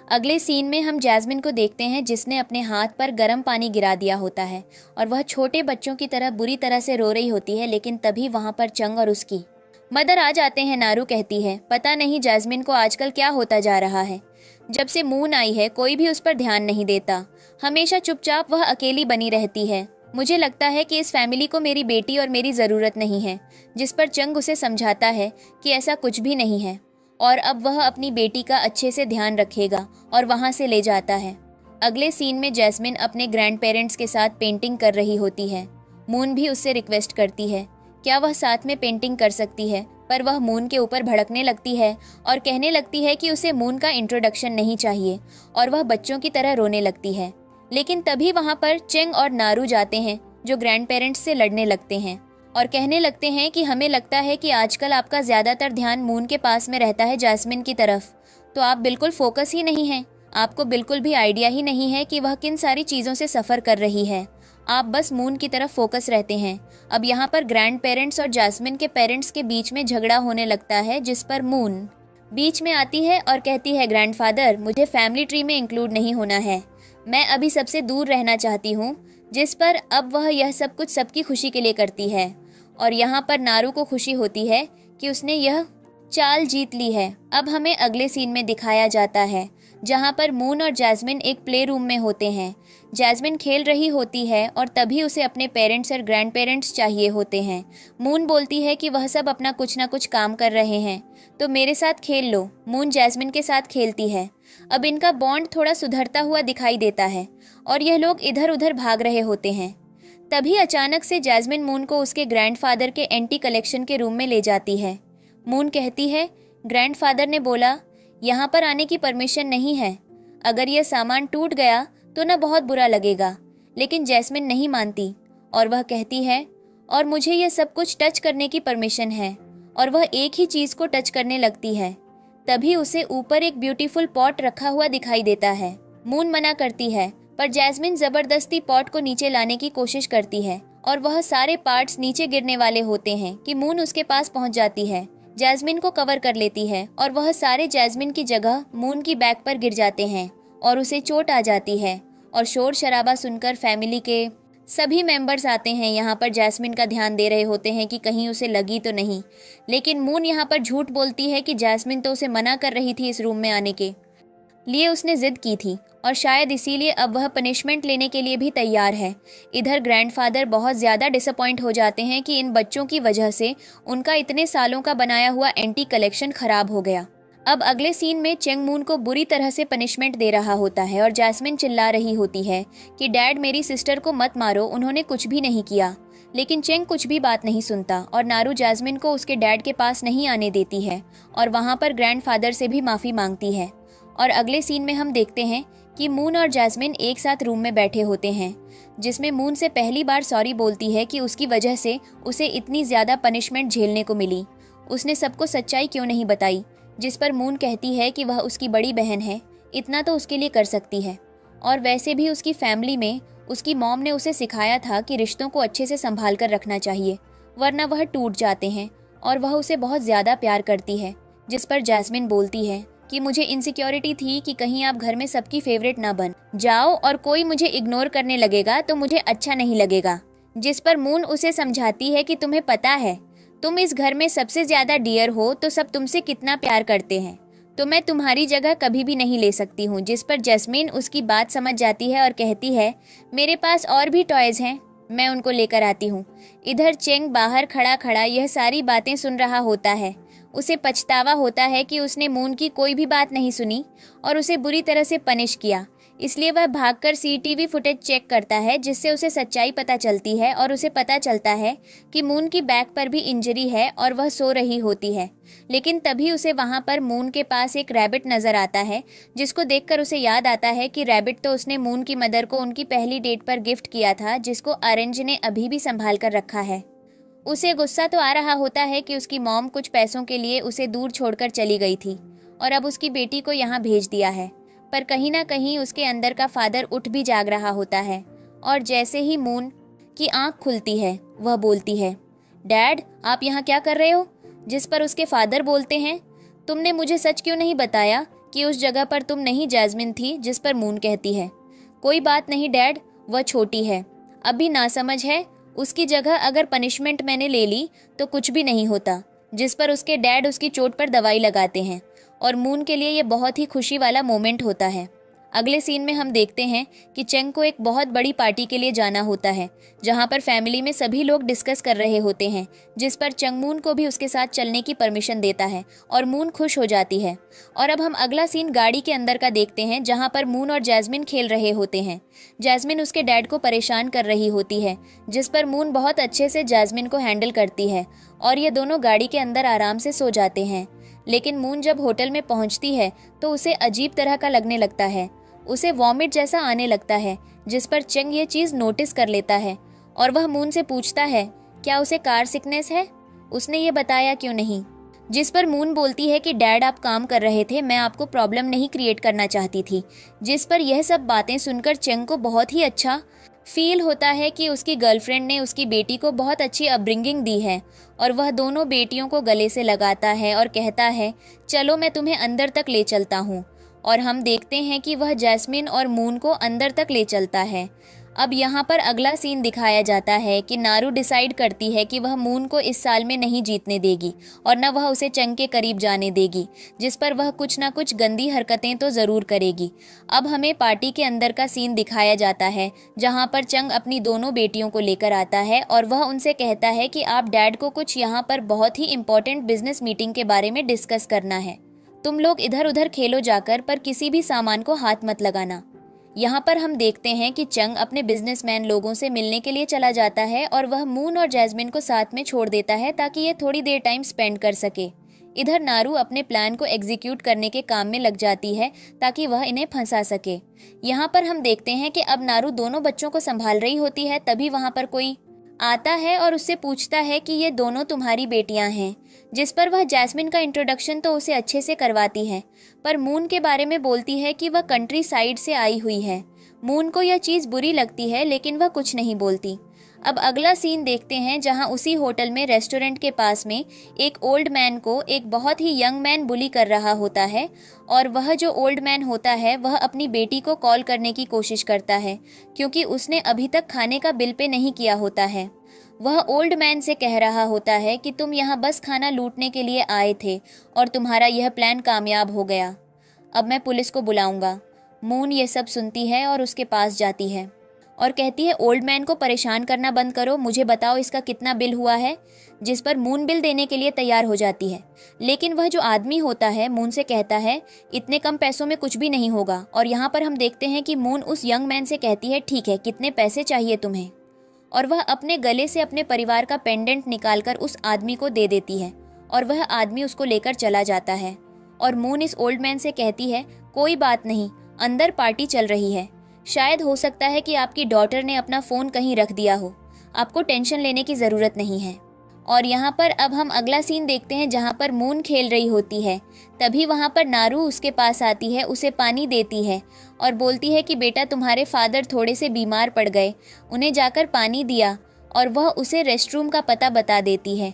अगले सीन में हम जैस्मिन को देखते हैं जिसने अपने हाथ पर गर्म पानी गिरा दिया होता है और वह छोटे बच्चों की तरह बुरी तरह से रो रही होती है। लेकिन तभी वहाँ पर चंग और उसकी मदर आ जाते हैं। नारू कहती है, पता नहीं जैस्मिन को आजकल क्या होता जा रहा है, जब से मून आई है कोई भी उस पर ध्यान नहीं देता, हमेशा चुपचाप वह अकेली बनी रहती है। मुझे लगता है कि इस फैमिली को मेरी बेटी और मेरी ज़रूरत नहीं है। जिस पर चंग उसे समझाता है कि ऐसा कुछ भी नहीं है और अब वह अपनी बेटी का अच्छे से ध्यान रखेगा और वहाँ से ले जाता है। अगले सीन में जैस्मिन अपने ग्रैंड पेरेंट्स के साथ पेंटिंग कर रही होती है। मून भी उससे रिक्वेस्ट करती है क्या वह साथ में पेंटिंग कर सकती है, पर वह मून के ऊपर भड़कने लगती है और कहने लगती है कि उसे मून का इंट्रोडक्शन नहीं चाहिए और वह बच्चों की तरह रोने लगती है। लेकिन तभी वहाँ पर चेंग और नारू जाते हैं जो ग्रैंड पेरेंट्स से लड़ने लगते हैं और कहने लगते हैं कि हमें लगता है कि आजकल आपका ज़्यादातर ध्यान मून के पास में रहता है जैस्मिन की तरफ, तो आप बिल्कुल फोकस ही नहीं हैं, आपको बिल्कुल भी आइडिया ही नहीं है कि वह किन सारी चीज़ों से सफ़र कर रही है। आप बस मून की तरफ फोकस रहते हैं। अब यहाँ पर ग्रैंड पेरेंट्स और जैस्मिन के पेरेंट्स के बीच में झगड़ा होने लगता है, जिस पर मून बीच में आती है और कहती है, ग्रैंडफादर, मुझे फैमिली ट्री में इंक्लूड नहीं होना है, मैं अभी सबसे दूर रहना चाहती हूँ। जिस पर अब वह यह सब कुछ सबकी खुशी के लिए करती है। और यहाँ पर नारू को खुशी होती है कि उसने यह चाल जीत ली है। अब हमें अगले सीन में दिखाया जाता है जहाँ पर मून और जैस्मिन एक प्ले रूम में होते हैं। जैस्मिन खेल रही होती है और तभी उसे अपने पेरेंट्स और ग्रैंड पेरेंट्स चाहिए होते हैं। मून बोलती है कि वह सब अपना कुछ ना कुछ काम कर रहे हैं, तो मेरे साथ खेल लो। मून जैस्मिन के साथ खेलती है। अब इनका बॉन्ड थोड़ा सुधरता हुआ दिखाई देता है और यह लोग इधर उधर भाग रहे होते हैं। तभी अचानक से जैस्मिन मून को उसके ग्रैंडफादर के एंटी कलेक्शन के रूम में ले जाती है। मून कहती है, ग्रैंडफादर ने बोला यहाँ पर आने की परमिशन नहीं है, अगर यह सामान टूट गया तो ना बहुत बुरा लगेगा। लेकिन जैस्मिन नहीं मानती और वह कहती है, और मुझे यह सब कुछ टच करने की परमिशन है। और वह एक ही चीज़ को टच करने लगती है। तभी उसे ऊपर एक ब्यूटीफुल पॉट रखा हुआ दिखाई देता है। मून मना करती है, पर जैस्मिन जबरदस्ती पॉट को नीचे लाने की कोशिश करती है और वह सारे पार्ट्स नीचे गिरने वाले होते हैं कि मून उसके पास पहुंच जाती है, जैस्मिन को कवर कर लेती है और वह सारे जैस्मिन की जगह मून की बैक पर गिर जाते हैं और उसे चोट आ जाती है। और शोर शराबा सुनकर फैमिली के सभी मेंबर्स आते हैं। यहाँ पर जैस्मिन का ध्यान दे रहे होते हैं कि कहीं उसे लगी तो नहीं। लेकिन मून यहाँ पर झूठ बोलती है कि जैस्मिन तो उसे मना कर रही थी इस रूम में आने के लिए, उसने जिद की थी और शायद इसीलिए अब वह पनिशमेंट लेने के लिए भी तैयार है। इधर ग्रैंडफादर बहुत ज़्यादा डिसअपॉइंट हो जाते हैं कि इन बच्चों की वजह से उनका इतने सालों का बनाया हुआ एंटी कलेक्शन खराब हो गया। अब अगले सीन में चेंग मून को बुरी तरह से पनिशमेंट दे रहा होता है और जैस्मिन चिल्ला रही होती है कि डैड, मेरी सिस्टर को मत मारो, उन्होंने कुछ भी नहीं किया। लेकिन चेंग कुछ भी बात नहीं सुनता और नारू जैस्मिन को उसके डैड के पास नहीं आने देती है और वहाँ पर ग्रैंडफादर से भी माफ़ी मांगती है। और अगले सीन में हम देखते हैं कि मून और जैस्मिन एक साथ रूम में बैठे होते हैं, जिसमें मून से पहली बार सॉरी बोलती है कि उसकी वजह से उसे इतनी ज़्यादा पनिशमेंट झेलने को मिली। उसने सबको सच्चाई क्यों नहीं बताई, जिस पर मून कहती है कि वह उसकी बड़ी बहन है, इतना तो उसके लिए कर सकती है। और वैसे भी उसकी फैमिली में उसकी मॉम ने उसे सिखाया था कि रिश्तों को अच्छे से संभाल कर रखना चाहिए, वरना वह टूट जाते हैं। और वह उसे बहुत ज़्यादा प्यार करती है। जिस पर जैस्मिन बोलती है कि मुझे इनसिक्योरिटी थी कि कहीं आप घर में सबकी फेवरेट ना बन जाओ और कोई मुझे इग्नोर करने लगेगा तो मुझे अच्छा नहीं लगेगा। जिस पर मून उसे समझाती है कि तुम्हें पता है तुम इस घर में सबसे ज़्यादा डियर हो, तो सब तुमसे कितना प्यार करते हैं, तो मैं तुम्हारी जगह कभी भी नहीं ले सकती हूँ। जिस पर जैस्मिन उसकी बात समझ जाती है और कहती है, मेरे पास और भी टॉयज़ हैं, मैं उनको लेकर आती हूँ। इधर चेंग बाहर खड़ा खड़ा यह सारी बातें सुन रहा होता है। उसे पछतावा होता है कि उसने मून की कोई भी बात नहीं सुनी और उसे बुरी तरह से पनिश किया। इसलिए वह भागकर सीसीटीवी फुटेज चेक करता है, जिससे उसे सच्चाई पता चलती है और उसे पता चलता है कि मून की बैक पर भी इंजरी है और वह सो रही होती है। लेकिन तभी उसे वहां पर मून के पास एक रैबिट नज़र आता है, जिसको देखकर उसे याद आता है कि रैबिट तो उसने मून की मदर को उनकी पहली डेट पर गिफ्ट किया था, जिसको ऑरेंज ने अभी भी संभाल कर रखा है। उसे गुस्सा तो आ रहा होता है कि उसकी मॉम कुछ पैसों के लिए उसे दूर छोड़कर चली गई थी और अब उसकी बेटी को यहाँ भेज दिया है। पर कहीं ना कहीं उसके अंदर का फादर उठ भी जाग रहा होता है और जैसे ही मून की आंख खुलती है वह बोलती है, डैड आप यहाँ क्या कर रहे हो? जिस पर उसके फादर बोलते हैं, तुमने मुझे सच क्यों नहीं बताया कि उस जगह पर तुम नहीं जैस्मिन थी? जिस पर मून कहती है, कोई बात नहीं डैड, वह छोटी है, अभी नासमझ है, उसकी जगह अगर पनिशमेंट मैंने ले ली तो कुछ भी नहीं होता। जिस पर उसके डैड उसकी चोट पर दवाई लगाते हैं और मून के लिए ये बहुत ही खुशी वाला मोमेंट होता है। अगले सीन में हम देखते हैं कि चेंग को एक बहुत बड़ी पार्टी के लिए जाना होता है, जहां पर फैमिली में सभी लोग डिस्कस कर रहे होते हैं, जिस पर चेंग मून को भी उसके साथ चलने की परमिशन देता है और मून खुश हो जाती है। और अब हम अगला सीन गाड़ी के अंदर का देखते हैं, जहां पर मून और जैस्मिन खेल रहे होते हैं। जैस्मिन उसके डैड को परेशान कर रही होती है, जिस पर मून बहुत अच्छे से जैस्मिन को हैंडल करती है और ये दोनों गाड़ी के अंदर आराम से सो जाते हैं। लेकिन मून जब होटल में पहुंचती है तो उसे अजीब तरह का लगने लगता है, उसे वॉमिट जैसा आने लगता है, जिस पर चेंग ये चीज़ नोटिस कर लेता है और वह मून से पूछता है क्या उसे कार सिकनेस है, उसने ये बताया क्यों नहीं? जिस पर मून बोलती है कि डैड आप काम कर रहे थे, मैं आपको प्रॉब्लम नहीं क्रिएट करना चाहती थी। जिस पर यह सब बातें सुनकर चंग को बहुत ही अच्छा फील होता है कि उसकी गर्लफ्रेंड ने उसकी बेटी को बहुत अच्छी अपब्रिंगिंग दी है, और वह दोनों बेटियों को गले से लगाता है और कहता है चलो मैं तुम्हें अंदर तक ले चलता हूँ। और हम देखते हैं कि वह जैस्मिन और मून को अंदर तक ले चलता है। अब यहाँ पर अगला सीन दिखाया जाता है कि नारू डिसाइड करती है कि वह मून को इस साल में नहीं जीतने देगी और न वह उसे चंग के करीब जाने देगी, जिस पर वह कुछ ना कुछ गंदी हरकतें तो ज़रूर करेगी। अब हमें पार्टी के अंदर का सीन दिखाया जाता है जहाँ पर चंग अपनी दोनों बेटियों को लेकर आता है और वह उनसे कहता है कि आप डैड को कुछ यहाँ पर बहुत ही इंपॉर्टेंट बिजनेस मीटिंग के बारे में डिस्कस करना है। तुम लोग इधर उधर खेलो जाकर, पर किसी भी सामान को हाथ मत लगाना। यहाँ पर हम देखते हैं कि चंग अपने बिजनेसमैन लोगों से मिलने के लिए चला जाता है और वह मून और जैस्मिन को साथ में छोड़ देता है ताकि ये थोड़ी देर टाइम स्पेंड कर सके। इधर नारू अपने प्लान को एग्जीक्यूट करने के काम में लग जाती है ताकि वह इन्हें फंसा सके। यहाँ पर हम देखते हैं कि अब नारू दोनों बच्चों को संभाल रही होती है, तभी वहाँ पर कोई आता है और उससे पूछता है कि ये दोनों तुम्हारी बेटियां हैं, जिस पर वह जैस्मिन का इंट्रोडक्शन तो उसे अच्छे से करवाती है, पर मून के बारे में बोलती है कि वह कंट्री साइड से आई हुई है। मून को यह चीज़ बुरी लगती है लेकिन वह कुछ नहीं बोलती। अब अगला सीन देखते हैं जहां उसी होटल में रेस्टोरेंट के पास में एक ओल्ड मैन को एक बहुत ही यंग मैन बुली कर रहा होता है, और वह जो ओल्ड मैन होता है वह अपनी बेटी को कॉल करने की कोशिश करता है क्योंकि उसने अभी तक खाने का बिल पे नहीं किया होता है। वह ओल्ड मैन से कह रहा होता है कि तुम यहाँ बस खाना लूटने के लिए आए थे और तुम्हारा यह प्लान कामयाब हो गया, अब मैं पुलिस को बुलाऊंगा। मून ये सब सुनती है और उसके पास जाती है और कहती है ओल्ड मैन को परेशान करना बंद करो, मुझे बताओ इसका कितना बिल हुआ है। जिस पर मून बिल देने के लिए तैयार हो जाती है, लेकिन वह जो आदमी होता है मून से कहता है इतने कम पैसों में कुछ भी नहीं होगा। और यहाँ पर हम देखते हैं कि मून उस यंग मैन से कहती है ठीक है, कितने पैसे चाहिए तुम्हें, और वह अपने गले से अपने परिवार का पेंडेंट निकालकर उस आदमी को दे देती है और वह आदमी उसको लेकर चला जाता है। और मून इस ओल्ड मैन से कहती है कोई बात नहीं, अंदर पार्टी चल रही है, शायद हो सकता है कि आपकी डॉटर ने अपना फ़ोन कहीं रख दिया हो, आपको टेंशन लेने की ज़रूरत नहीं है। और यहाँ पर अब हम अगला सीन देखते हैं जहाँ पर मून खेल रही होती है। तभी वहाँ पर नारू उसके पास आती है, उसे पानी देती है और बोलती है कि बेटा तुम्हारे फादर थोड़े से बीमार पड़ गए, उन्हें जाकर पानी दिया, और वह उसे रेस्टरूम का पता बता देती है।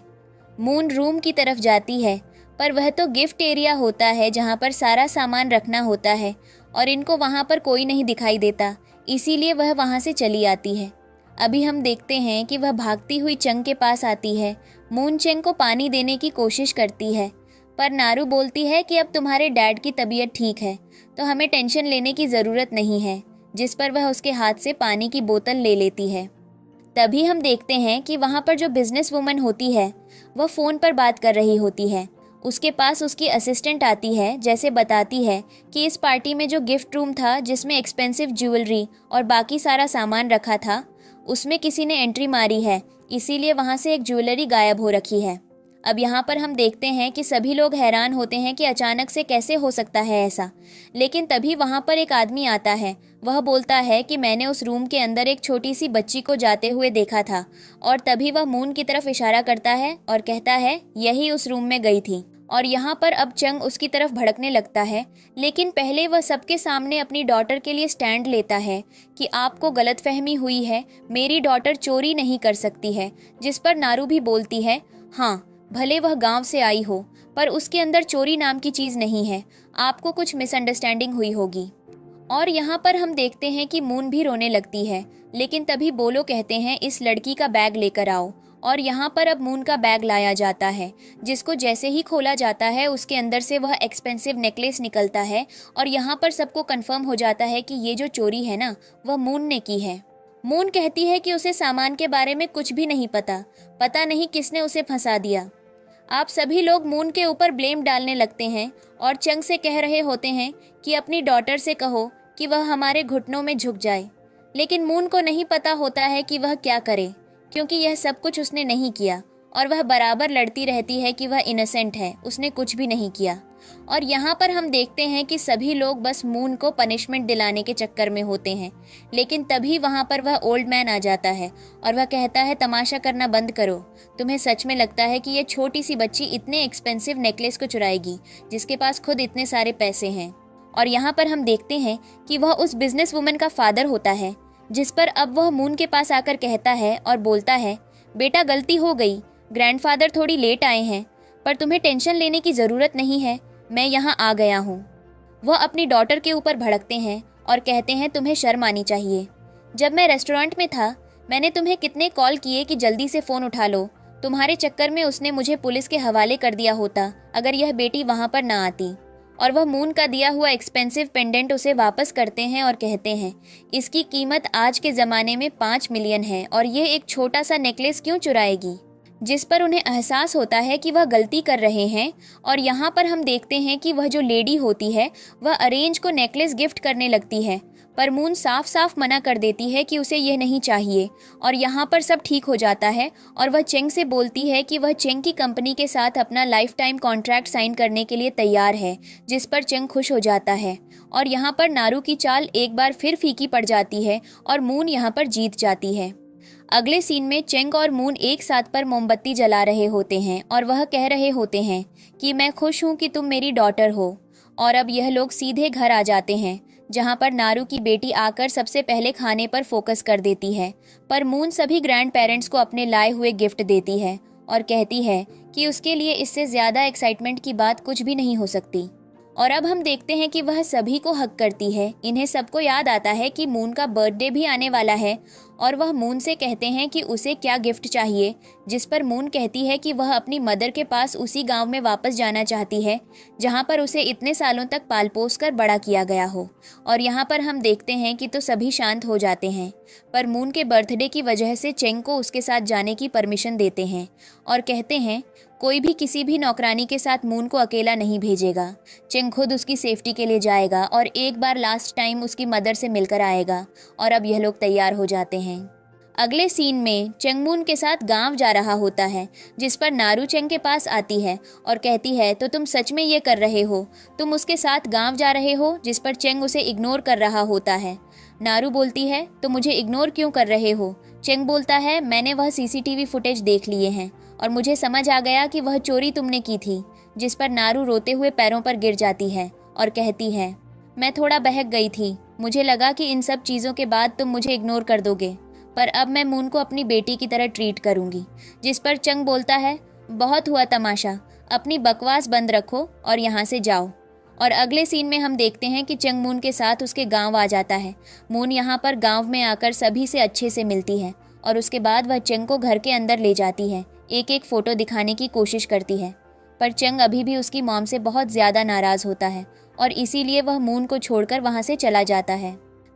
मून रूम की तरफ जाती है, पर वह तो गिफ्ट एरिया होता है जहाँ पर सारा सामान रखना होता है और इनको वहाँ पर कोई नहीं दिखाई देता, इसीलिए वह वहाँ से चली आती है। अभी हम देखते हैं कि वह भागती हुई चंग के पास आती है। मून चंग को पानी देने की कोशिश करती है, पर नारू बोलती है कि अब तुम्हारे डैड की तबीयत ठीक है तो हमें टेंशन लेने की ज़रूरत नहीं है, जिस पर वह उसके हाथ से पानी की बोतल ले लेती है। तभी हम देखते हैं कि वहाँ पर जो बिजनेस वूमन होती है वह फ़ोन पर बात कर रही होती है। उसके पास उसकी असिस्टेंट आती है, जैसे बताती है कि इस पार्टी में जो गिफ्ट रूम था जिसमें एक्सपेंसिव ज्वेलरी और बाकी सारा सामान रखा था, उसमें किसी ने एंट्री मारी है, इसीलिए वहाँ से एक ज्वेलरी गायब हो रखी है। अब यहाँ पर हम देखते हैं कि सभी लोग हैरान होते हैं कि अचानक से कैसे हो सकता है ऐसा, लेकिन तभी वहाँ पर एक आदमी आता है। वह बोलता है कि मैंने उस रूम के अंदर एक छोटी सी बच्ची को जाते हुए देखा था, और तभी वह मून की तरफ इशारा करता है और कहता है यही उस रूम में गई थी। और यहाँ पर अब चंग उसकी तरफ भड़कने लगता है, लेकिन पहले वह सबके सामने अपनी डॉटर के लिए स्टैंड लेता है कि आपको गलतफहमी हुई है, मेरी डॉटर चोरी नहीं कर सकती है। जिस पर नारू भी बोलती है हाँ, भले वह गांव से आई हो, पर उसके अंदर चोरी नाम की चीज़ नहीं है, आपको कुछ मिसअंडरस्टैंडिंग हुई होगी। और यहाँ पर हम देखते हैं कि मून भी रोने लगती है, लेकिन तभी बोलो कहते हैं इस लड़की का बैग लेकर आओ। और यहाँ पर अब मून का बैग लाया जाता है, जिसको जैसे ही खोला जाता है उसके अंदर से वह एक्सपेंसिव नेकलेस निकलता है। और यहाँ पर सबको कंफर्म हो जाता है कि ये जो चोरी है ना, वह मून ने की है। मून कहती है कि उसे सामान के बारे में कुछ भी नहीं पता नहीं किसने उसे फंसा दिया। आप सभी लोग मून के ऊपर ब्लेम डालने लगते हैं और चंग से कह रहे होते हैं कि अपनी डॉटर से कहो कि वह हमारे घुटनों में झुक जाए, लेकिन मून को नहीं पता होता है कि वह क्या करे, क्योंकि यह सब कुछ उसने नहीं किया और वह बराबर लड़ती रहती है कि वह इनोसेंट है, उसने कुछ भी नहीं किया। और यहाँ पर हम देखते हैं कि सभी लोग बस मून को पनिशमेंट दिलाने के चक्कर में होते हैं। लेकिन तभी वहाँ पर वह ओल्ड मैन आ जाता है और वह कहता है, तमाशा करना बंद करो। तुम्हें सच में लगता है कि ये छोटी सी बच्ची इतने एक्सपेंसिव नेकलेस को चुराएगी जिसके पास खुद इतने सारे पैसे हैं। और यहाँ पर हम देखते हैं कि वह उस बिजनेस वुमन का फादर होता है, जिस पर अब वह मून के पास आकर कहता है और बोलता है, बेटा गलती हो गई, ग्रैंडफादर थोड़ी लेट आए हैं, पर तुम्हें टेंशन लेने की ज़रूरत नहीं है, मैं यहाँ आ गया हूँ। वह अपनी डॉटर के ऊपर भड़कते हैं और कहते हैं, तुम्हें शर्म आनी चाहिए। जब मैं रेस्टोरेंट में था मैंने तुम्हें कितने कॉल किए कि जल्दी से फ़ोन उठा लो। तुम्हारे चक्कर में उसने मुझे पुलिस के हवाले कर दिया होता अगर यह बेटी वहाँ पर ना आती। और वह मून का दिया हुआ एक्सपेंसिव पेंडेंट उसे वापस करते हैं और कहते हैं, इसकी कीमत आज के ज़माने में 5 मिलियन है और ये एक छोटा सा नेकलेस क्यों चुराएगी। जिस पर उन्हें एहसास होता है कि वह गलती कर रहे हैं। और यहाँ पर हम देखते हैं कि वह जो लेडी होती है वह अरेंज को नेकलेस गिफ्ट करने लगती है, पर मून साफ साफ मना कर देती है कि उसे यह नहीं चाहिए। और यहाँ पर सब ठीक हो जाता है और वह चेंग से बोलती है कि वह चेंग की कंपनी के साथ अपना लाइफ टाइम कॉन्ट्रैक्ट साइन करने के लिए तैयार है, जिस पर चेंग खुश हो जाता है। और यहाँ पर नारू की चाल एक बार फिर फीकी पड़ जाती है और मून यहाँ पर जीत जाती है। अगले सीन में चेंग और मून एक साथ पर मोमबत्ती जला रहे होते हैं और वह कह रहे होते हैं कि मैं खुश हूँ कि तुम मेरी डॉटर हो। और अब यह लोग सीधे घर आ जाते हैं, जहाँ पर नारू की बेटी आकर सबसे पहले खाने पर फोकस कर देती है, पर मून सभी ग्रैंड पेरेंट्स को अपने लाए हुए गिफ्ट देती है और कहती है कि उसके लिए इससे ज़्यादा एक्साइटमेंट की बात कुछ भी नहीं हो सकती। और अब हम देखते हैं कि वह सभी को हक करती है। इन्हें सबको याद आता है कि मून का बर्थडे भी आने वाला है और वह मून से कहते हैं कि उसे क्या गिफ्ट चाहिए, जिस पर मून कहती है कि वह अपनी मदर के पास उसी गांव में वापस जाना चाहती है जहां पर उसे इतने सालों तक पाल पोस कर बड़ा किया गया हो। और यहाँ पर हम देखते हैं कि तो सभी शांत हो जाते हैं, पर मून के बर्थडे की वजह से चेंग को उसके साथ जाने की परमिशन देते हैं और कहते हैं कोई भी किसी भी नौकरानी के साथ मून को अकेला नहीं भेजेगा। चेंग खुद उसकी सेफ्टी के लिए जाएगा और एक बार लास्ट टाइम उसकी मदर से मिलकर आएगा। और अब यह लोग तैयार हो जाते हैं। अगले सीन में चेंग मून के साथ गांव जा रहा होता है, जिस पर नारू चेंग के पास आती है और कहती है, तो तुम सच में ये कर रहे हो, तुम उसके साथ गांव जा रहे हो, जिस पर चेंग उसे इग्नोर कर रहा होता है। नारू बोलती है, तो मुझे इग्नोर क्यों कर रहे हो। चेंग बोलता है, मैंने वह सीसीटीवी फुटेज देख लिए हैं और मुझे समझ आ गया कि वह चोरी तुमने की थी। जिस पर नारू रोते हुए पैरों पर गिर जाती है और कहती है, मैं थोड़ा बहक गई थी, मुझे लगा कि इन सब चीज़ों के बाद तुम मुझे इग्नोर कर दोगे, पर अब मैं मून को अपनी बेटी की तरह ट्रीट करूंगी। जिस पर चंग बोलता है, बहुत हुआ तमाशा, अपनी बकवास बंद रखो और यहाँ से जाओ। और अगले सीन में हम देखते हैं कि चंग मून के साथ उसके गांव आ जाता है। मून यहाँ पर गांव में आकर सभी से अच्छे से मिलती है और उसके बाद वह चंग को घर के अंदर ले जाती है, एक एक फ़ोटो दिखाने की कोशिश करती है, पर चंग अभी भी उसकी मॉम से बहुत ज़्यादा नाराज़ होता है और इसीलिए वह मून को छोड़कर वहाँ से चला जाता है।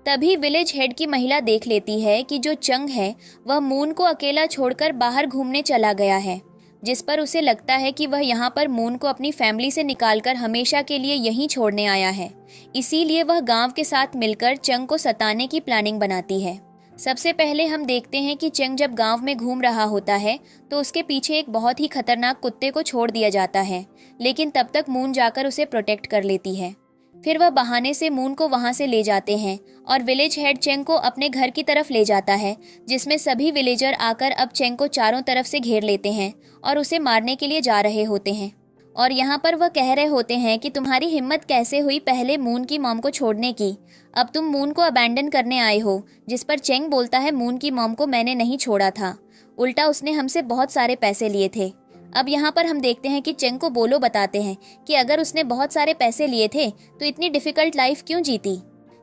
तभी विलेज हेड की महिला देख लेती है कि जो चंग है वह मून को अकेला छोड़कर बाहर घूमने चला गया है, जिस पर उसे लगता है कि वह यहाँ पर मून को अपनी फैमिली से निकालकर हमेशा के लिए यहीं छोड़ने आया है। इसीलिए वह गांव के साथ मिलकर चंग को सताने की प्लानिंग बनाती है। सबसे पहले हम देखते हैं कि चंग जब गांव में घूम रहा होता है तो उसके पीछे एक बहुत ही खतरनाक कुत्ते को छोड़ दिया जाता है, लेकिन तब तक मून जाकर उसे प्रोटेक्ट कर लेती है। फिर वह बहाने से मून को वहां से ले जाते हैं और विलेज हेड चेंग को अपने घर की तरफ ले जाता है, जिसमें सभी विलेजर आकर अब चेंग को चारों तरफ से घेर लेते हैं और उसे मारने के लिए जा रहे होते हैं। और यहाँ पर वह कह रहे होते हैं कि तुम्हारी हिम्मत कैसे हुई पहले मून की मॉम को छोड़ने की, अब तुम मून को अबैंडन करने आए हो। जिस पर चेंग बोलता है, मून की मॉम को मैंने नहीं छोड़ा था, उल्टा उसने हमसे बहुत सारे पैसे लिए थे। अब यहाँ पर हम देखते हैं कि चेंग को बोलो बताते हैं कि अगर उसने बहुत सारे पैसे लिए थे तो इतनी डिफिकल्ट लाइफ क्यों जीती।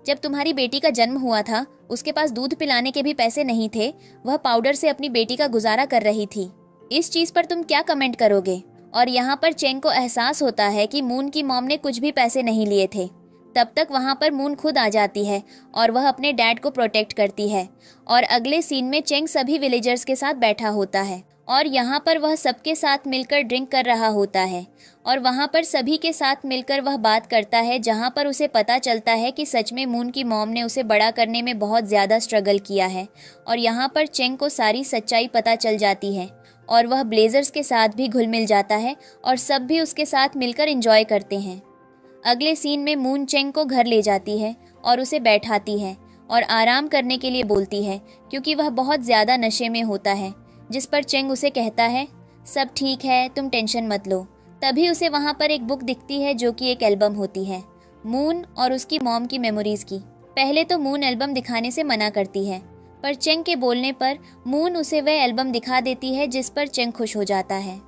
जब तुम्हारी बेटी का जन्म हुआ था उसके पास दूध पिलाने के भी पैसे नहीं थे, वह पाउडर से अपनी बेटी का गुजारा कर रही थी। इस चीज़ पर तुम क्या कमेंट करोगे। और यहाँ पर चेंग को एहसास होता है कि मून की मॉम ने कुछ भी पैसे नहीं लिए थे। तब तक वहाँ पर मून खुद आ जाती है और वह अपने डैड को प्रोटेक्ट करती है। और अगले सीन में चेंग सभी विलेजर्स के साथ बैठा होता है और यहाँ पर वह सबके साथ मिलकर ड्रिंक कर रहा होता है और वहाँ पर सभी के साथ मिलकर वह बात करता है, जहाँ पर उसे पता चलता है कि सच में मून की मॉम ने उसे बड़ा करने में बहुत ज़्यादा स्ट्रगल किया है। और यहाँ पर चेंग को सारी सच्चाई पता चल जाती है और वह ब्लेजर्स के साथ भी घुल मिल जाता है और सब भी उसके साथ मिलकर एंजॉय करते हैं। अगले सीन में मून चेंग को घर ले जाती है और उसे बैठाती है और आराम करने के लिए बोलती है क्योंकि वह बहुत ज़्यादा नशे में होता है, जिस पर चेंग उसे कहता है सब ठीक है, तुम टेंशन मत लो। तभी उसे वहाँ पर एक बुक दिखती है जो कि एक एल्बम होती है, मून और उसकी मॉम की मेमोरीज की। पहले तो मून एल्बम दिखाने से मना करती है, पर चेंग के बोलने पर मून उसे वह एल्बम दिखा देती है, जिस पर चेंग खुश हो जाता है।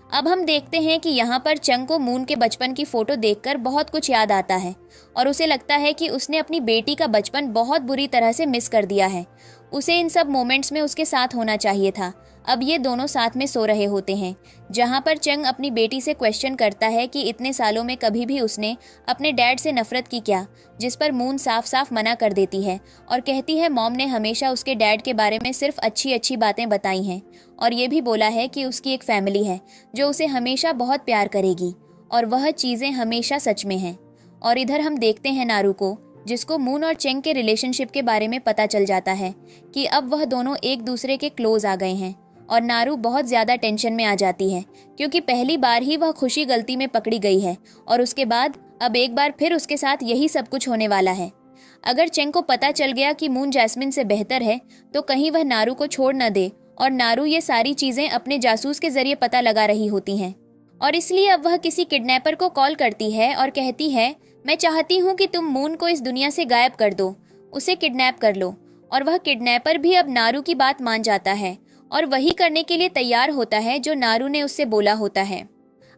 अब हम देखते हैं कि यहाँ पर चंग को मून के बचपन की फ़ोटो देखकर बहुत कुछ याद आता है और उसे लगता है कि उसने अपनी बेटी का बचपन बहुत बुरी तरह से मिस कर दिया है। उसे इन सब मोमेंट्स में उसके साथ होना चाहिए था। अब ये दोनों साथ में सो रहे होते हैं, जहाँ पर चंग अपनी बेटी से क्वेश्चन करता है कि इतने सालों में कभी भी उसने अपने डैड से नफरत की क्या, जिस पर मून साफ साफ मना कर देती है और कहती है मॉम ने हमेशा उसके डैड के बारे में सिर्फ अच्छी अच्छी बातें बताई हैं और ये भी बोला है कि उसकी एक फैमिली है जो उसे हमेशा बहुत प्यार करेगी, और वह चीज़ें हमेशा सच में हैं। और इधर हम देखते हैं नारू को, जिसको मून और चेंग के रिलेशनशिप के बारे में पता चल जाता है कि अब वह दोनों एक दूसरे के क्लोज आ गए हैं। और नारू बहुत ज़्यादा टेंशन में आ जाती है क्योंकि पहली बार ही वह खुशी गलती में पकड़ी गई है और उसके बाद अब एक बार फिर उसके साथ यही सब कुछ होने वाला है। अगर चेंग को पता चल गया कि मून जैस्मिन से बेहतर है तो कहीं वह नारू को छोड़ न दे, और नारू ये सारी चीज़ें अपने जासूस के जरिए पता लगा रही होती हैं। और इसलिए अब वह किसी किडनैपर को कॉल करती है और कहती है मैं चाहती हूँ कि तुम मून को इस दुनिया से गायब कर दो, उसे किडनैप कर लो। और वह किडनैपर भी अब नारू की बात मान जाता है और वही करने के लिए तैयार होता है जो नारू ने उससे बोला होता है।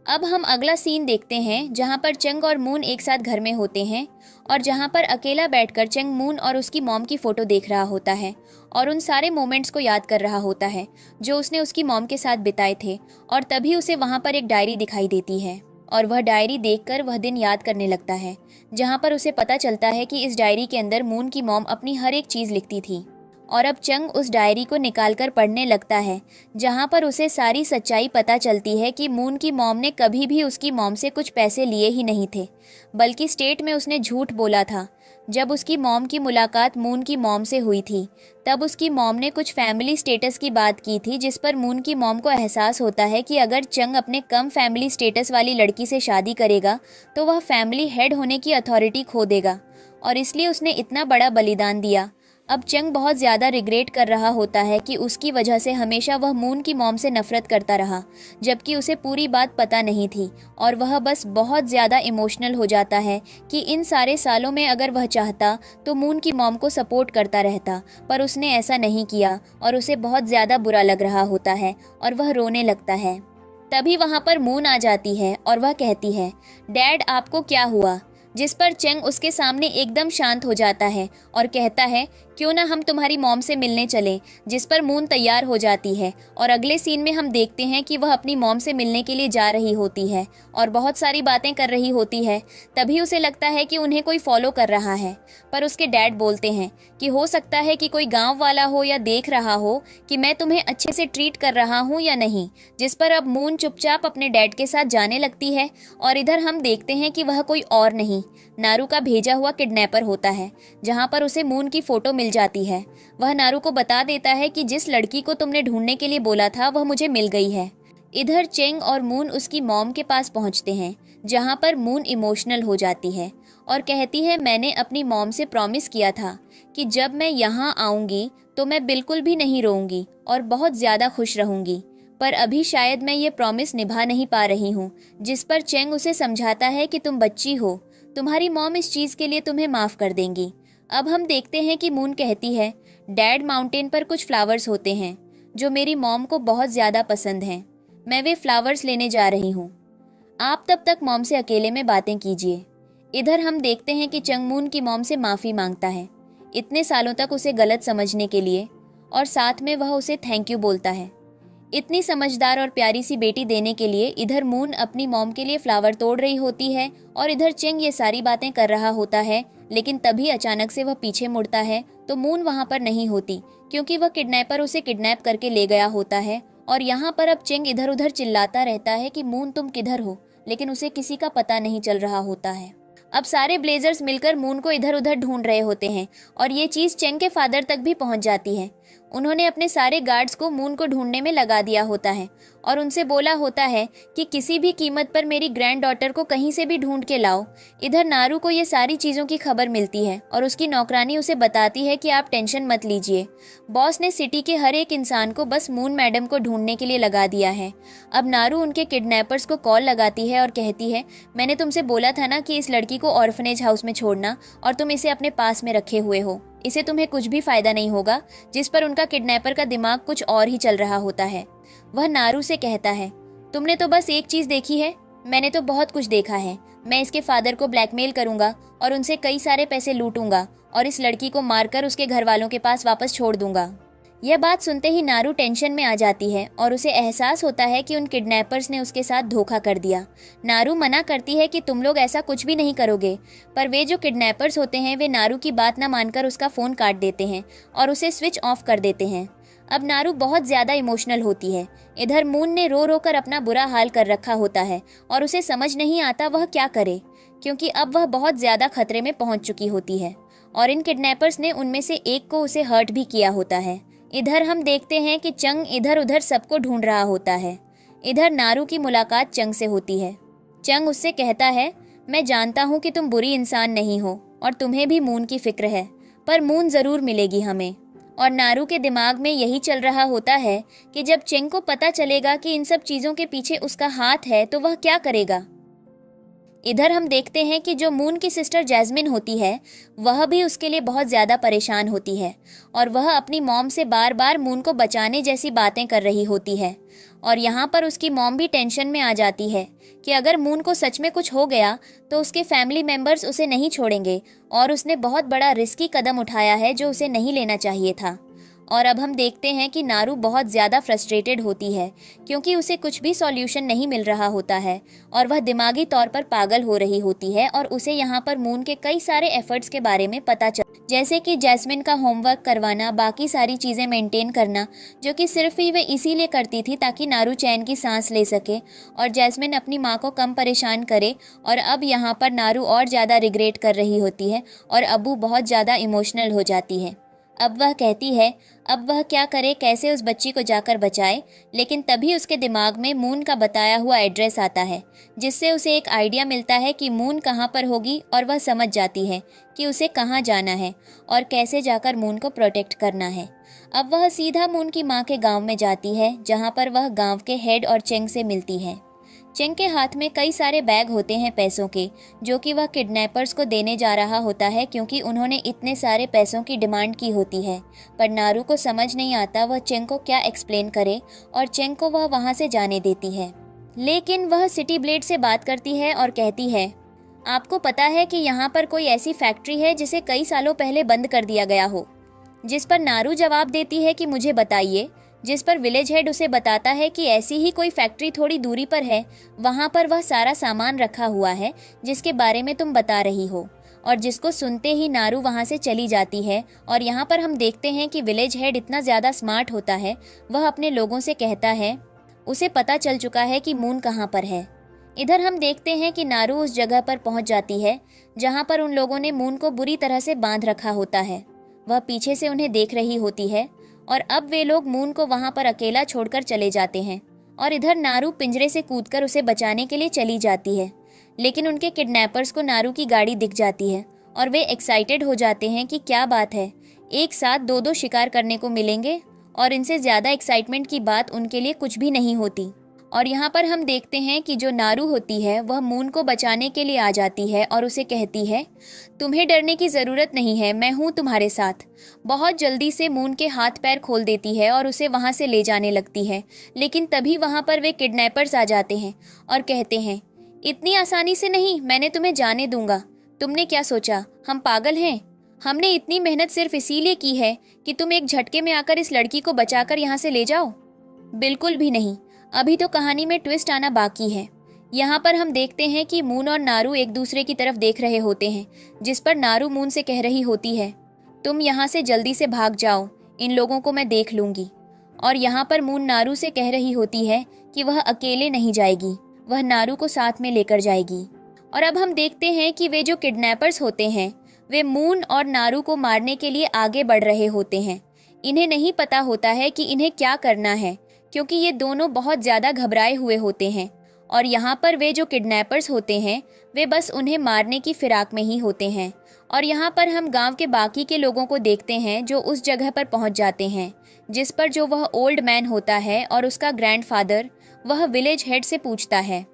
अब हम अगला सीन देखते हैं जहां पर चंग और मून एक साथ घर में होते हैं और जहां पर अकेला बैठकर चंग मून और उसकी मॉम की फ़ोटो देख रहा होता है और उन सारे मोमेंट्स को याद कर रहा होता है जो उसने उसकी मॉम के साथ बिताए थे। और तभी उसे वहां पर एक डायरी दिखाई देती है और वह डायरी देखकर वह दिन याद करने लगता है, जहां पर उसे पता चलता है कि इस डायरी के अंदर मून की मॉम अपनी हर एक चीज़ लिखती थी। और अब चंग उस डायरी को निकालकर पढ़ने लगता है, जहां पर उसे सारी सच्चाई पता चलती है कि मून की मॉम ने कभी भी उसकी मॉम से कुछ पैसे लिए ही नहीं थे, बल्कि स्टेट में उसने झूठ बोला था। जब उसकी मॉम की मुलाकात मून की मॉम से हुई थी तब उसकी मॉम ने कुछ फैमिली स्टेटस की बात की थी, जिस पर मून की मॉम को एहसास होता है कि अगर चंग अपने कम फैमिली स्टेटस वाली लड़की से शादी करेगा तो वह फैमिली हेड होने की अथॉरिटी खो देगा, और इसलिए उसने इतना बड़ा बलिदान दिया। अब चंग बहुत ज़्यादा रिग्रेट कर रहा होता है कि उसकी वजह से हमेशा वह मून की मॉम से नफरत करता रहा, जबकि उसे पूरी बात पता नहीं थी। और वह बस बहुत ज़्यादा इमोशनल हो जाता है कि इन सारे सालों में अगर वह चाहता तो मून की मॉम को सपोर्ट करता रहता, पर उसने ऐसा नहीं किया और उसे बहुत ज़्यादा बुरा लग रहा होता है और वह रोने लगता है। तभी वहाँ पर मून आ जाती है और वह कहती है डैड आपको क्या हुआ, जिस पर चंग उसके सामने एकदम शांत हो जाता है और कहता है क्यों ना हम तुम्हारी मॉम से मिलने चलें, जिस पर मून तैयार हो जाती है। और अगले सीन में हम देखते हैं कि वह अपनी मॉम से मिलने के लिए जा रही होती है और बहुत सारी बातें कर रही होती है। तभी उसे लगता है कि उन्हें कोई फॉलो कर रहा है, पर उसके डैड बोलते हैं कि हो सकता है कि कोई गाँव वाला हो या देख रहा हो कि मैं तुम्हें अच्छे से ट्रीट कर रहा हूँ या नहीं, जिस पर अब मून चुपचाप अपने डैड के साथ जाने लगती है। और इधर हम देखते हैं कि वह कोई और नहीं, नारू का भेजा हुआ किडनैपर होता है, जहां पर उसे मून की फोटो मिल जाती है। वह नारू को बता देता है कि जिस लड़की को तुमने ढूंढने के लिए बोला था वह मुझे मिल गई है। इधर चेंग और मून उसकी मॉम के पास पहुंचते हैं, जहां पर मून इमोशनल हो जाती है और कहती है मैंने अपनी मॉम से प्रॉमिस किया था कि जब मैं यहाँ आऊँगी तो मैं बिल्कुल भी नहीं रोऊंगी और बहुत ज़्यादा खुश रहूंगी, पर अभी शायद मैं ये प्रॉमिस निभा नहीं पा रही हूँ। जिस पर चेंग उसे समझाता है कि तुम बच्ची हो, तुम्हारी मॉम इस चीज़ के लिए तुम्हें माफ़ कर देंगी। अब हम देखते हैं कि मून कहती है डैड माउंटेन पर कुछ फ्लावर्स होते हैं जो मेरी मॉम को बहुत ज़्यादा पसंद हैं, मैं वे फ्लावर्स लेने जा रही हूँ, आप तब तक मॉम से अकेले में बातें कीजिए। इधर हम देखते हैं कि चंग मून की मॉम से माफ़ी मांगता है इतने सालों तक उसे गलत समझने के लिए, और साथ में वह उसे थैंक यू बोलता है इतनी समझदार और प्यारी सी बेटी देने के लिए। इधर मून अपनी मॉम के लिए फ्लावर तोड़ रही होती है और इधर चेंग ये सारी बातें कर रहा होता है, लेकिन तभी अचानक से वह पीछे मुड़ता है तो मून वहाँ पर नहीं होती, क्योंकि वह किडनैपर उसे किडनैप करके ले गया होता है। और यहाँ पर अब चेंग इधर उधर चिल्लाता रहता है कि मून तुम किधर हो, लेकिन उसे किसी का पता नहीं चल रहा होता है। अब सारे ब्लेजर्स मिलकर मून को इधर उधर ढूंढ रहे होते हैं और ये चीज़ चेंग के फादर तक भी पहुंच जाती है। उन्होंने अपने सारे गार्ड्स को मून को ढूंढने में लगा दिया होता है और उनसे बोला होता है कि किसी भी कीमत पर मेरी ग्रैंड डॉटर को कहीं से भी ढूंढ के लाओ। इधर नारू को ये सारी चीज़ों की खबर मिलती है और उसकी नौकरानी उसे बताती है कि आप टेंशन मत लीजिए, बॉस ने सिटी के हर एक इंसान को बस मून मैडम को ढूंढने के लिए लगा दिया है। अब नारू उनके किडनैपर्स को कॉल लगाती है और कहती है, मैंने तुमसे बोला था ना कि इस लड़की को ऑर्फनेज हाउस में छोड़ना, और तुम इसे अपने पास में रखे हुए हो। इसे तुम्हें कुछ भी फायदा नहीं होगा। जिस पर उनका किडनैपर का दिमाग कुछ और ही चल रहा होता है। वह नारू से कहता है, तुमने तो बस एक चीज देखी है, मैंने तो बहुत कुछ देखा है। मैं इसके फादर को ब्लैकमेल करूंगा और उनसे कई सारे पैसे लूटूंगा और इस लड़की को मारकर उसके घर वालों के पास वापस छोड़ दूंगा। यह बात सुनते ही नारू टेंशन में आ जाती है और उसे एहसास होता है कि उन किडनैपर्स ने उसके साथ धोखा कर दिया। नारू मना करती है कि तुम लोग ऐसा कुछ भी नहीं करोगे, पर वे जो किडनैपर्स होते हैं वे नारू की बात न मानकर उसका फ़ोन काट देते हैं और उसे स्विच ऑफ कर देते हैं। अब नारू बहुत ज़्यादा इमोशनल होती है। इधर मून ने रो रो कर अपना बुरा हाल कर रखा होता है और उसे समझ नहीं आता वह क्या करे, क्योंकि अब वह बहुत ज़्यादा खतरे में पहुंच चुकी होती है और इन किडनैपर्स ने उनमें से एक को उसे हर्ट भी किया होता है। इधर हम देखते हैं कि चंग इधर उधर सबको ढूंढ रहा होता है। इधर नारू की मुलाकात चंग से होती है। चंग उससे कहता है, मैं जानता हूँ कि तुम बुरी इंसान नहीं हो और तुम्हें भी मून की फिक्र है, पर मून ज़रूर मिलेगी हमें। और नारू के दिमाग में यही चल रहा होता है कि जब चेंग को पता चलेगा कि इन सब चीज़ों के पीछे उसका हाथ है तो वह क्या करेगा। इधर हम देखते हैं कि जो मून की सिस्टर जैस्मिन होती है वह भी उसके लिए बहुत ज़्यादा परेशान होती है और वह अपनी मॉम से बार बार मून को बचाने जैसी बातें कर रही होती है। और यहाँ पर उसकी मॉम भी टेंशन में आ जाती है कि अगर मून को सच में कुछ हो गया तो उसके फैमिली मेम्बर्स उसे नहीं छोड़ेंगे और उसने बहुत बड़ा रिस्की कदम उठाया है जो उसे नहीं लेना चाहिए था। और अब हम देखते हैं कि नारू बहुत ज़्यादा फ्रस्ट्रेटेड होती है क्योंकि उसे कुछ भी सॉल्यूशन नहीं मिल रहा होता है और वह दिमागी तौर पर पागल हो रही होती है। और उसे यहाँ पर मून के कई सारे एफर्ट्स के बारे में पता चल, जैसे कि जैस्मिन का होमवर्क करवाना, बाकी सारी चीज़ें मेंटेन करना, जो कि सिर्फ ही वे इसीलिए करती थी ताकि नारू चैन की सांस ले सके और जैस्मिन अपनी माँ को कम परेशान करे। और अब यहाँ पर नारू और ज़्यादा रिग्रेट कर रही होती है और अबू बहुत ज़्यादा इमोशनल हो जाती है। अब वह कहती है अब वह क्या करे, कैसे उस बच्ची को जाकर बचाए। लेकिन तभी उसके दिमाग में मून का बताया हुआ एड्रेस आता है, जिससे उसे एक आइडिया मिलता है कि मून कहाँ पर होगी और वह समझ जाती है कि उसे कहाँ जाना है और कैसे जाकर मून को प्रोटेक्ट करना है। अब वह सीधा मून की माँ के गांव में जाती है, जहाँ पर वह गांव के हेड और चेंग से मिलती है। चेंग के हाथ में कई सारे बैग होते हैं पैसों के, जो कि वह किडनैपर्स को देने जा रहा होता है क्योंकि उन्होंने इतने सारे पैसों की डिमांड की होती है। पर नारू को समझ नहीं आता वह चेंग को क्या एक्सप्लेन करे और चेंग को वह वहाँ से जाने देती है। लेकिन वह सिटी ब्लेड से बात करती है और कहती है, आपको पता है कि यहाँ पर कोई ऐसी फैक्ट्री है जिसे कई सालों पहले बंद कर दिया गया हो। जिस पर नारू जवाब देती है कि मुझे बताइए, जिस पर विलेज हेड उसे बताता है कि ऐसी ही कोई फैक्ट्री थोड़ी दूरी पर है, वहाँ पर वह सारा सामान रखा हुआ है जिसके बारे में तुम बता रही हो। और जिसको सुनते ही नारू वहाँ से चली जाती है। और यहाँ पर हम देखते हैं कि विलेज हेड इतना ज़्यादा स्मार्ट होता है, वह अपने लोगों से कहता है उसे पता चल चुका है कि मून कहाँ पर है। इधर हम देखते हैं कि नारू उस जगह पर पहुँच जाती है जहाँ पर उन लोगों ने मून को बुरी तरह से बांध रखा होता है। वह पीछे से उन्हें देख रही होती है और अब वे लोग मून को वहां पर अकेला छोड़कर चले जाते हैं। और इधर नारू पिंजरे से कूदकर उसे बचाने के लिए चली जाती है, लेकिन उनके किडनैपर्स को नारू की गाड़ी दिख जाती है और वे एक्साइटेड हो जाते हैं कि क्या बात है, एक साथ दो दो शिकार करने को मिलेंगे। और इनसे ज़्यादा एक्साइटमेंट की बात उनके लिए कुछ भी नहीं होती। और यहाँ पर हम देखते हैं कि जो नारू होती है वह मून को बचाने के लिए आ जाती है और उसे कहती है, तुम्हें डरने की ज़रूरत नहीं है, मैं हूँ तुम्हारे साथ। बहुत जल्दी से मून के हाथ पैर खोल देती है और उसे वहाँ से ले जाने लगती है। लेकिन तभी वहाँ पर वे किडनैपर्स आ जाते हैं और कहते हैं, इतनी आसानी से नहीं, मैंने तुम्हें जाने दूंगा। तुमने क्या सोचा हम पागल हैं? हमने इतनी मेहनत सिर्फ इसीलिए की है कि तुम एक झटके में आकर इस लड़की को बचाकर यहाँ से ले जाओ? बिल्कुल भी नहीं, अभी तो कहानी में ट्विस्ट आना बाकी है। यहाँ पर हम देखते हैं कि मून और नारू एक दूसरे की तरफ देख रहे होते हैं, जिस पर नारू मून से कह रही होती है, तुम यहाँ से जल्दी से भाग जाओ, इन लोगों को मैं देख लूँगी। और यहाँ पर मून नारू से कह रही होती है कि वह अकेले नहीं जाएगी, वह नारू को साथ में लेकर जाएगी। और अब हम देखते हैं कि वे जो किडनैपर्स होते हैं वे मून और नारू को मारने के लिए आगे बढ़ रहे होते हैं। इन्हें नहीं पता होता है कि इन्हें क्या करना है, क्योंकि ये दोनों बहुत ज़्यादा घबराए हुए होते हैं और यहाँ पर वे जो किडनैपर्स होते हैं वे बस उन्हें मारने की फिराक में ही होते हैं। और यहाँ पर हम गांव के बाकी के लोगों को देखते हैं जो उस जगह पर पहुँच जाते हैं, जिस पर जो वह ओल्ड मैन होता है और उसका ग्रैंडफादर वह विलेज हेड से पूछता है,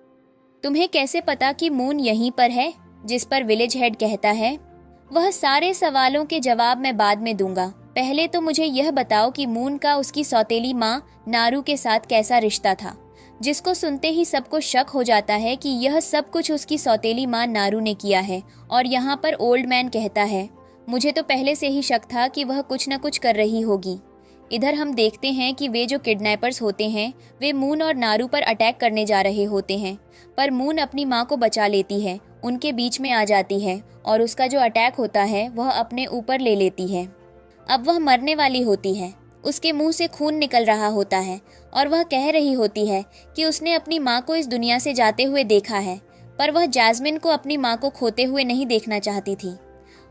तुम्हें कैसे पता कि मून यहीं पर है? जिस पर विलेज हेड कहता है, वह सारे सवालों के जवाब मैं बाद में दूंगा, पहले तो मुझे यह बताओ कि मून का उसकी सौतेली माँ नारू के साथ कैसा रिश्ता था। जिसको सुनते ही सबको शक हो जाता है कि यह सब कुछ उसकी सौतेली माँ नारू ने किया है। और यहाँ पर ओल्ड मैन कहता है, मुझे तो पहले से ही शक था कि वह कुछ न कुछ कर रही होगी। इधर हम देखते हैं कि वे जो किडनैपर्स होते हैं वे मून और नारू पर अटैक करने जा रहे होते हैं, पर मून अपनी माँ को बचा लेती है, उनके बीच में आ जाती है और उसका जो अटैक होता है वह अपने ऊपर ले लेती है। अब वह मरने वाली होती है, उसके मुंह से खून निकल रहा होता है और वह कह रही होती है कि उसने अपनी माँ को इस दुनिया से जाते हुए देखा है, पर वह जैस्मिन को अपनी माँ को खोते हुए नहीं देखना चाहती थी।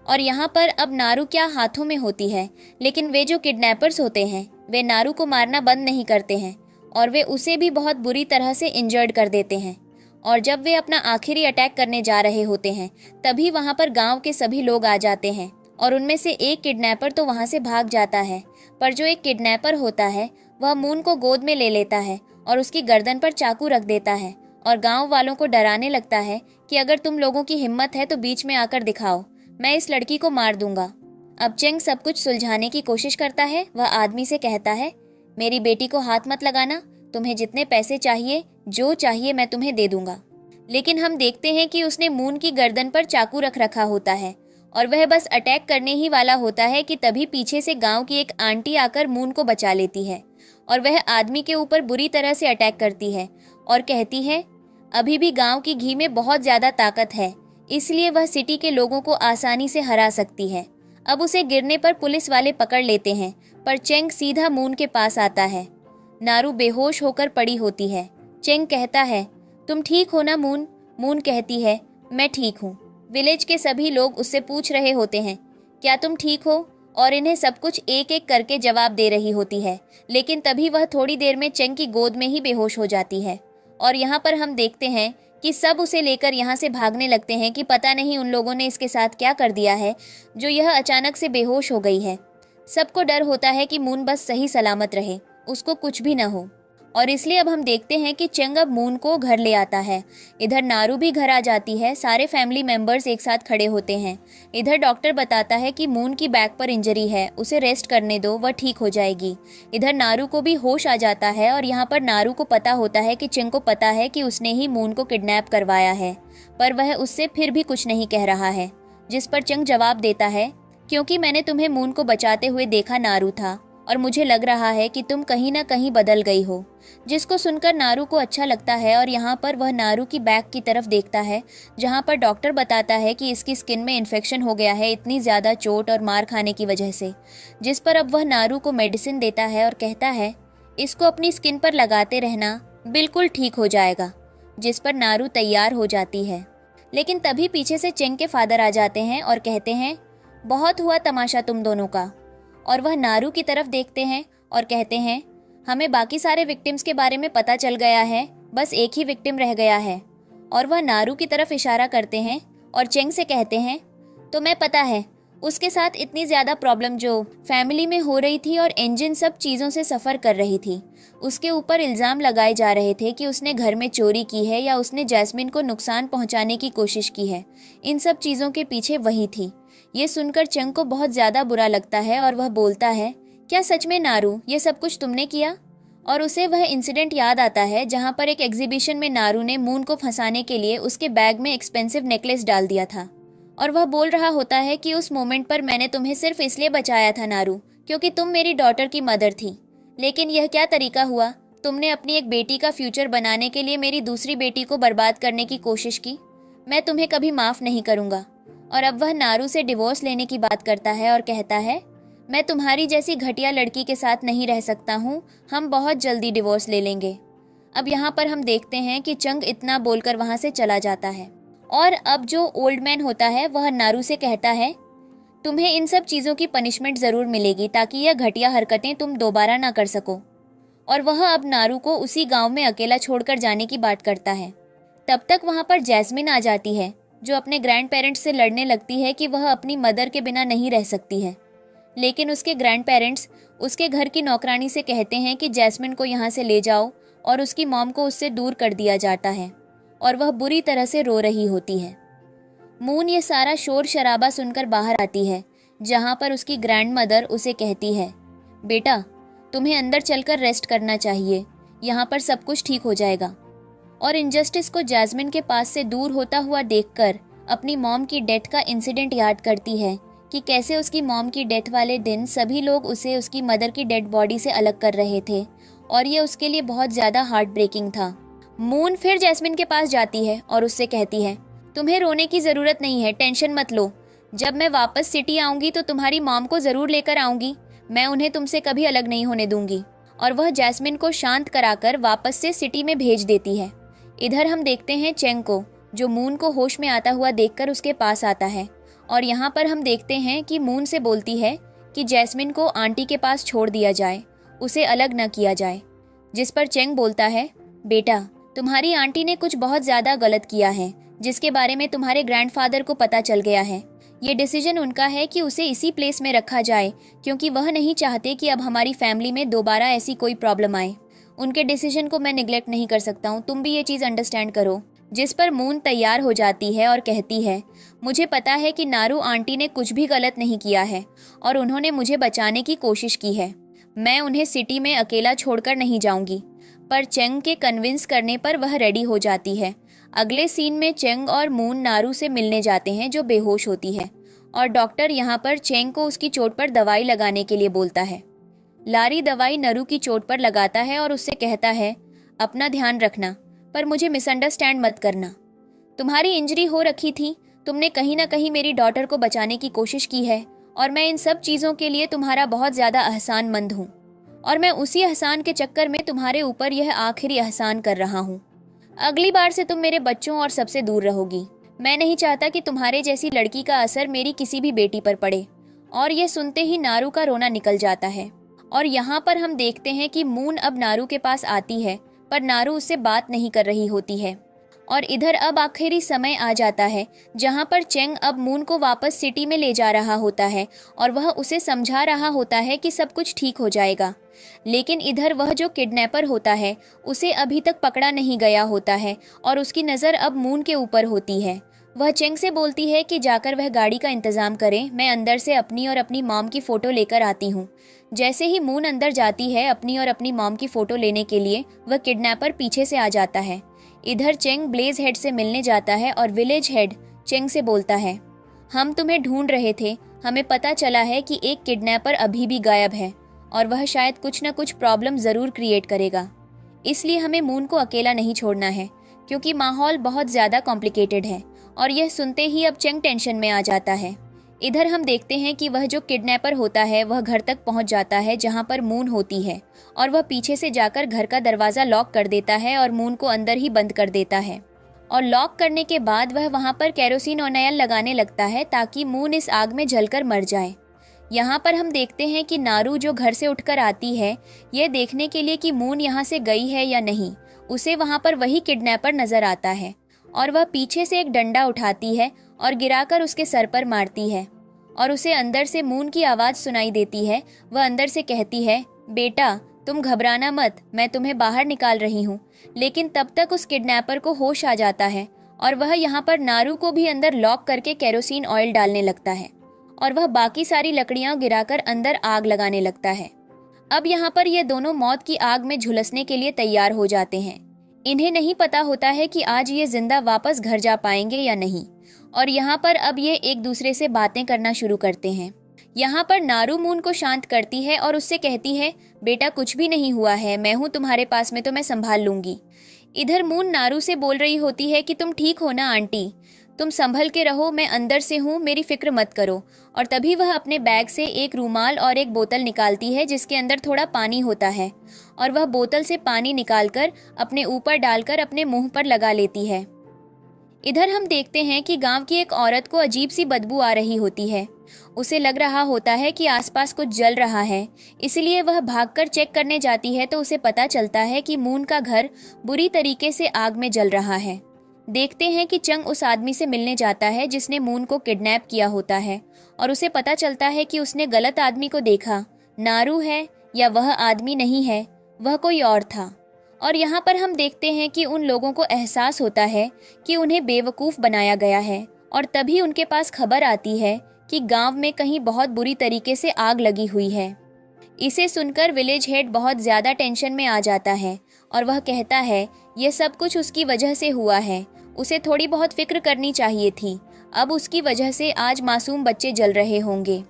और यहाँ पर अब नारू क्या हाथों में होती है, लेकिन वे जो किडनैपर्स होते हैं वे नारू को मारना बंद नहीं करते हैं और वे उसे भी बहुत बुरी तरह से इंजर्ड कर देते हैं। और जब वे अपना आखिरी अटैक करने जा रहे होते हैं तभी वहाँ पर गांव के सभी लोग आ जाते हैं और उनमें से एक किडनैपर तो वहाँ से भाग जाता है, पर जो एक किडनैपर होता है वह मून को गोद में ले लेता है और उसकी गर्दन पर चाकू रख देता है और गांव वालों को डराने लगता है कि अगर तुम लोगों की हिम्मत है तो बीच में आकर दिखाओ, मैं इस लड़की को मार दूंगा। अब चेंग सब कुछ सुलझाने की कोशिश करता है। वह आदमी से कहता है, मेरी बेटी को हाथ मत लगाना, तुम्हें जितने पैसे चाहिए जो चाहिए मैं तुम्हें दे दूंगा। लेकिन हम देखते हैं कि उसने मून की गर्दन पर चाकू रख रखा होता है और वह बस अटैक करने ही वाला होता है कि तभी पीछे से गांव की एक आंटी आकर मून को बचा लेती है और वह आदमी के ऊपर बुरी तरह से अटैक करती है और कहती है, अभी भी गांव की घी में बहुत ज़्यादा ताकत है, इसलिए वह सिटी के लोगों को आसानी से हरा सकती है। अब उसे गिरने पर पुलिस वाले पकड़ लेते हैं, पर चेंग सीधा मून के पास आता है। नारू बेहोश होकर पड़ी होती है। चेंग कहता है, तुम ठीक हो ना मून? मून कहती है, मैं ठीक हूँ। विलेज के सभी लोग उससे पूछ रहे होते हैं, क्या तुम ठीक हो? और इन्हें सब कुछ एक एक करके जवाब दे रही होती है, लेकिन तभी वह थोड़ी देर में चेंग की गोद में ही बेहोश हो जाती है। और यहाँ पर हम देखते हैं कि सब उसे लेकर यहाँ से भागने लगते हैं कि पता नहीं उन लोगों ने इसके साथ क्या कर दिया है जो यह अचानक से बेहोश हो गई है। सबको डर होता है कि मून बस सही सलामत रहे, उसको कुछ भी न हो। और इसलिए अब हम देखते हैं कि चेंग अब मून को घर ले आता है। इधर नारू भी घर आ जाती है, सारे फैमिली मेंबर्स एक साथ खड़े होते हैं। इधर डॉक्टर बताता है कि मून की बैक पर इंजरी है, उसे रेस्ट करने दो, वह ठीक हो जाएगी। इधर नारू को भी होश आ जाता है और यहाँ पर नारू को पता होता है कि चेंग को पता है कि उसने ही मून को किडनैप करवाया है, पर वह उससे फिर भी कुछ नहीं कह रहा है। जिस पर चेंग जवाब देता है, क्योंकि मैंने तुम्हें मून को बचाते हुए देखा नारू था और मुझे लग रहा है कि तुम कहीं ना कहीं बदल गई हो। जिसको सुनकर नारू को अच्छा लगता है और यहाँ पर वह नारू की बैक की तरफ देखता है जहाँ पर डॉक्टर बताता है कि इसकी स्किन में इन्फेक्शन हो गया है इतनी ज़्यादा चोट और मार खाने की वजह से। जिस पर अब वह नारू को मेडिसिन देता है और कहता है, इसको अपनी स्किन पर लगाते रहना, बिल्कुल ठीक हो जाएगा। जिस पर नारू तैयार हो जाती है। लेकिन तभी पीछे से चेंग के फादर आ जाते हैं और कहते हैं, बहुत हुआ तमाशा तुम दोनों का। और वह नारू की तरफ देखते हैं और कहते हैं, हमें बाकी सारे विक्टिम्स के बारे में पता चल गया है, बस एक ही विक्टिम रह गया है। और वह नारू की तरफ इशारा करते हैं और चेंग से कहते हैं, तो मैं पता है उसके साथ इतनी ज़्यादा प्रॉब्लम जो फैमिली में हो रही थी और इंजन सब चीज़ों से सफ़र कर रही थी। उसके ऊपर इल्ज़ाम लगाए जा रहे थे कि उसने घर में चोरी की है या उसने जैस्मिन को नुकसान पहुंचाने की कोशिश की है। इन सब चीज़ों के पीछे वही थी। ये सुनकर चेंग को बहुत ज़्यादा बुरा लगता है और वह बोलता है, क्या सच में नारू ये सब कुछ तुमने किया? और उसे वह इंसिडेंट याद आता है जहाँ पर एक एग्जीबिशन में नारू ने मून को फंसाने के लिए उसके बैग में एक्सपेंसिव नेकलेस डाल दिया था। और वह बोल रहा होता है कि उस मोमेंट पर मैंने तुम्हें सिर्फ इसलिए बचाया था नारू, क्योंकि तुम मेरी डॉटर की मदर थी। लेकिन यह क्या तरीका हुआ? तुमने अपनी एक बेटी का फ्यूचर बनाने के लिए मेरी दूसरी बेटी को बर्बाद करने की कोशिश की। मैं तुम्हें कभी माफ़ नहीं करूँगा। और अब वह नारू से डिवोर्स लेने की बात करता है और कहता है, मैं तुम्हारी जैसी घटिया लड़की के साथ नहीं रह सकता हूँ, हम बहुत जल्दी डिवोर्स ले लेंगे। अब यहाँ पर हम देखते हैं कि चंग इतना बोलकर वहाँ से चला जाता है। और अब जो ओल्ड मैन होता है वह नारू से कहता है, तुम्हें इन सब चीज़ों की पनिशमेंट ज़रूर मिलेगी ताकि यह घटिया हरकतें तुम दोबारा ना कर सको। और वह अब नारू को उसी गांव में अकेला छोड़कर जाने की बात करता है। तब तक वहां पर जैस्मिन आ जाती है, जो अपने ग्रैंड पेरेंट्स से लड़ने लगती है कि वह अपनी मदर के बिना नहीं रह सकती है। लेकिन उसके ग्रैंड पेरेंट्स उसके घर की नौकरानी से कहते हैं कि जैस्मिन को यहाँ से ले जाओ, और उसकी मॉम को उससे दूर कर दिया जाता है और वह बुरी तरह से रो रही होती है। मून ये सारा शोर शराबा सुनकर बाहर आती है, जहाँ पर उसकी ग्रैंड मदर उसे कहती है, बेटा तुम्हें अंदर चलकर रेस्ट करना चाहिए, यहाँ पर सब कुछ ठीक हो जाएगा। और इनजस्टिस को जैस्मिन के पास से दूर होता हुआ देखकर अपनी मॉम की डेथ का इंसिडेंट याद करती है कि कैसे उसकी मॉम की डेथ वाले दिन सभी लोग उसे उसकी मदर की डेड बॉडी से अलग कर रहे थे, और ये उसके लिए बहुत ज़्यादा हार्ट ब्रेकिंग था। मून फिर जैस्मिन के पास जाती है और उससे कहती है, तुम्हें रोने की ज़रूरत नहीं है, टेंशन मत लो। जब मैं वापस सिटी आऊँगी तो तुम्हारी मॉम को ज़रूर लेकर आऊँगी, मैं उन्हें तुमसे कभी अलग नहीं होने दूंगी। और वह जैस्मिन को शांत कराकर वापस से सिटी में भेज देती है। इधर हम देखते हैं चेंग को, जो मून को होश में आता हुआ देखकर उसके पास आता है, और यहाँ पर हम देखते हैं कि मून से बोलती है कि जैस्मिन को आंटी के पास छोड़ दिया जाए, उसे अलग न किया जाए। जिस पर चेंग बोलता है, बेटा तुम्हारी आंटी ने कुछ बहुत ज़्यादा गलत किया है, जिसके बारे में तुम्हारे ग्रैंडफादर को पता चल गया है। ये डिसीजन उनका है कि उसे इसी प्लेस में रखा जाए, क्योंकि वह नहीं चाहते कि अब हमारी फैमिली में दोबारा ऐसी कोई प्रॉब्लम आए। उनके डिसीजन को मैं निगलेक्ट नहीं कर सकता हूँ, तुम भी ये चीज़ अंडरस्टैंड करो। जिस पर मून तैयार हो जाती है और कहती है, मुझे पता है कि नारू आंटी ने कुछ भी गलत नहीं किया है और उन्होंने मुझे बचाने की कोशिश की है। मैं उन्हें सिटी में अकेला छोड़कर नहीं जाऊंगी। पर चेंग के कन्विंस करने पर वह रेडी हो जाती है। अगले सीन में चेंग और मून नारू से मिलने जाते हैं, जो बेहोश होती है, और डॉक्टर यहाँ पर चेंग को उसकी चोट पर दवाई लगाने के लिए बोलता है। लारी दवाई नरू की चोट पर लगाता है और उससे कहता है, अपना ध्यान रखना, पर मुझे मिसअंडरस्टैंड मत करना। तुम्हारी इंजरी हो रखी थी, तुमने कहीं ना कहीं मेरी डॉटर को बचाने की कोशिश की है, और मैं इन सब चीज़ों के लिए तुम्हारा बहुत ज़्यादा एहसानमंद हूँ, और मैं उसी एहसान के चक्कर में तुम्हारे ऊपर यह आखिरी एहसान कर रहा हूँ। अगली बार से तुम मेरे बच्चों और सबसे दूर रहोगी। मैं नहीं चाहता कि तुम्हारे जैसी लड़की का असर मेरी किसी भी बेटी पर पड़े। और यह सुनते ही नारू का रोना निकल जाता है। और यहाँ पर हम देखते हैं कि मून अब नारू के पास आती है, पर नारू उससे बात नहीं कर रही होती है। और इधर अब आखिरी समय आ जाता है, जहाँ पर चेंग अब मून को वापस सिटी में ले जा रहा होता है, और वह उसे समझा रहा होता है कि सब कुछ ठीक हो जाएगा। लेकिन इधर वह जो किडनैपर होता है, उसे अभी तक पकड़ा नहीं गया होता है, और उसकी नज़र अब मून के ऊपर होती है। वह चेंग से बोलती है कि जाकर वह गाड़ी का इंतज़ाम करें, मैं अंदर से अपनी और अपनी मॉम की फ़ोटो लेकर आती हूँ। जैसे ही मून अंदर जाती है अपनी और अपनी मॉम की फ़ोटो लेने के लिए, वह किडनैपर पीछे से आ जाता है। इधर चेंग ब्लेज हेड से मिलने जाता है और विलेज हेड चेंग से बोलता है, हम तुम्हें ढूंढ रहे थे, हमें पता चला है कि एक किडनैपर अभी भी गायब है, और वह शायद कुछ न कुछ प्रॉब्लम ज़रूर क्रिएट करेगा। इसलिए हमें मून को अकेला नहीं छोड़ना है, क्योंकि माहौल बहुत ज़्यादा कॉम्प्लिकेटेड है। और यह सुनते ही अब चेंग टेंशन में आ जाता है। इधर हम देखते हैं कि वह जो किडनैपर होता है वह घर तक पहुंच जाता है, जहां पर मून होती है, और वह पीछे से जाकर घर का दरवाज़ा लॉक कर देता है और मून को अंदर ही बंद कर देता है। और लॉक करने के बाद वह वहां पर केरोसिन ऑयल लगाने लगता है ताकि मून इस आग में जलकर मर जाए। यहाँ पर हम देखते हैं कि नारू जो घर से उठकर आती है, यह देखने के लिए कि मून यहाँ से गई है या नहीं, उसे वहाँ पर वही किडनैपर नज़र आता है, और वह पीछे से एक डंडा उठाती है और गिराकर उसके सर पर मारती है। और उसे अंदर से मून की आवाज़ सुनाई देती है। वह अंदर से कहती है, बेटा तुम घबराना मत, मैं तुम्हें बाहर निकाल रही हूँ। लेकिन तब तक उस किडनैपर को होश आ जाता है, और वह यहाँ पर नारू को भी अंदर लॉक करके केरोसिन ऑयल डालने लगता है, और वह बाकी सारी लकड़ियाँ गिराकर अंदर आग लगाने लगता है। अब यहाँ पर ये दोनों मौत की आग में झुलसने के लिए तैयार हो जाते हैं। इन्हें नहीं पता होता है कि आज ये जिंदा वापस घर जा पाएंगे या नहीं। और यहाँ पर अब ये एक दूसरे से बातें करना शुरू करते हैं। यहाँ पर नारू मून को शांत करती है और उससे कहती है, बेटा कुछ भी नहीं हुआ है, मैं हूँ तुम्हारे पास में, तो मैं संभाल लूंगी। इधर मून नारू से बोल रही होती है कि तुम ठीक हो ना आंटी, तुम संभल के रहो, मैं अंदर से हूँ, मेरी फिक्र मत करो। और तभी वह अपने बैग से एक रूमाल और एक बोतल निकालती है जिसके अंदर थोड़ा पानी होता है, और वह बोतल से पानी निकालकर अपने ऊपर डालकर अपने मुंह पर लगा लेती है। इधर हम देखते हैं कि गांव की एक औरत को अजीब सी बदबू आ रही होती है। उसे लग रहा होता है कि आसपास कुछ जल रहा है, इसलिए वह भागकर चेक करने जाती है तो उसे पता चलता है कि मून का घर बुरी तरीके से आग में जल रहा है। देखते हैं कि चंग उस आदमी से मिलने जाता है जिसने मून को किडनैप किया होता है और उसे पता चलता है कि उसने गलत आदमी को देखा। नारू है या वह आदमी नहीं है, वह कोई और था। और यहाँ पर हम देखते हैं कि उन लोगों को एहसास होता है कि उन्हें बेवकूफ़ बनाया गया है और तभी उनके पास खबर आती है कि गांव में कहीं बहुत बुरी तरीके से आग लगी हुई है। इसे सुनकर विलेज हेड बहुत ज़्यादा टेंशन में आ जाता है और वह कहता है ये सब कुछ उसकी वजह से हुआ है, उसे थोड़ी बहुत फिक्र करनी चाहिए थी। अब उसकी वजह से आज मासूम बच्चे जल रहे होंगे।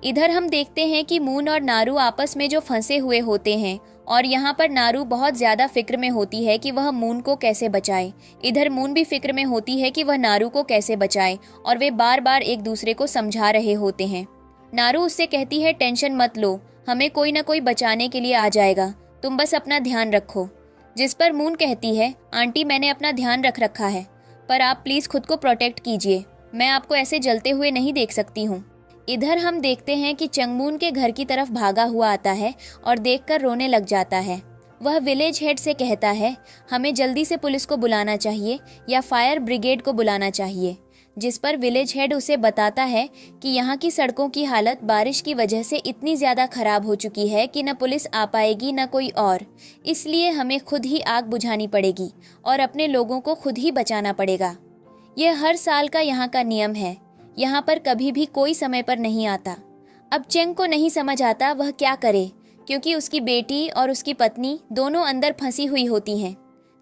इधर हम देखते हैं कि मून और नारू आपस में जो फंसे हुए होते हैं और यहाँ पर नारू बहुत ज़्यादा फिक्र में होती है कि वह मून को कैसे बचाए। इधर मून भी फिक्र में होती है कि वह नारू को कैसे बचाए और वे बार बार एक दूसरे को समझा रहे होते हैं। नारू उससे कहती है टेंशन मत लो, हमें कोई ना कोई बचाने के लिए आ जाएगा, तुम बस अपना ध्यान रखो। जिस पर मून कहती है आंटी मैंने अपना ध्यान रख रखा है, पर आप प्लीज़ खुद को प्रोटेक्ट कीजिए, मैं आपको ऐसे जलते हुए नहीं देख सकती हूँ। इधर हम देखते हैं कि चंगमून के घर की तरफ भागा हुआ आता है और देखकर रोने लग जाता है। वह विलेज हेड से कहता है हमें जल्दी से पुलिस को बुलाना चाहिए या फायर ब्रिगेड को बुलाना चाहिए। जिस पर विलेज हेड उसे बताता है कि यहाँ की सड़कों की हालत बारिश की वजह से इतनी ज़्यादा ख़राब हो चुकी है कि न पुलिस आ पाएगी न कोई और, इसलिए हमें खुद ही आग बुझानी पड़ेगी और अपने लोगों को खुद ही बचाना पड़ेगा। यह हर साल का यहाँ का नियम है, यहाँ पर कभी भी कोई समय पर नहीं आता। अब चेंग को नहीं समझ आता वह क्या करे, क्योंकि उसकी बेटी और उसकी पत्नी दोनों अंदर फंसी हुई होती हैं।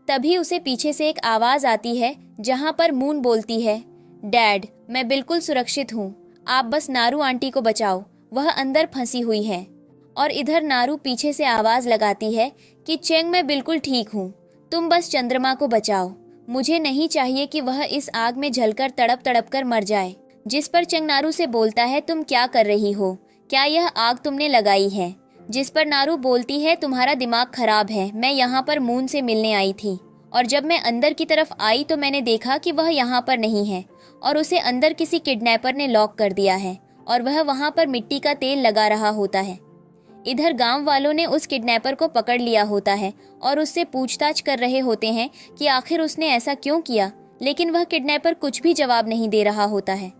तभी उसे पीछे से एक आवाज़ आती है जहाँ पर मून बोलती है डैड मैं बिल्कुल सुरक्षित हूँ, आप बस नारू आंटी को बचाओ, वह अंदर फंसी हुई है। और इधर नारू पीछे से आवाज़ लगाती है कि चेंग मैं बिल्कुल ठीक हूँ, तुम बस चंद्रमा को बचाओ, मुझे नहीं चाहिए कि वह इस आग में जलकर तड़प तड़प कर मर जाए। जिस पर चंग नारू से बोलता है तुम क्या कर रही हो, क्या यह आग तुमने लगाई है। जिस पर नारू बोलती है तुम्हारा दिमाग खराब है, मैं यहाँ पर मून से मिलने आई थी और जब मैं अंदर की तरफ आई तो मैंने देखा कि वह यहाँ पर नहीं है और उसे अंदर किसी किडनैपर ने लॉक कर दिया है और वह वहाँ पर मिट्टी का तेल लगा रहा होता है। इधर गांव वालों ने उस किडनैपर को पकड़ लिया होता है और उससे पूछताछ कर रहे होते हैं कि आखिर उसने ऐसा क्यों किया, लेकिन वह किडनैपर कुछ भी जवाब नहीं दे रहा होता है।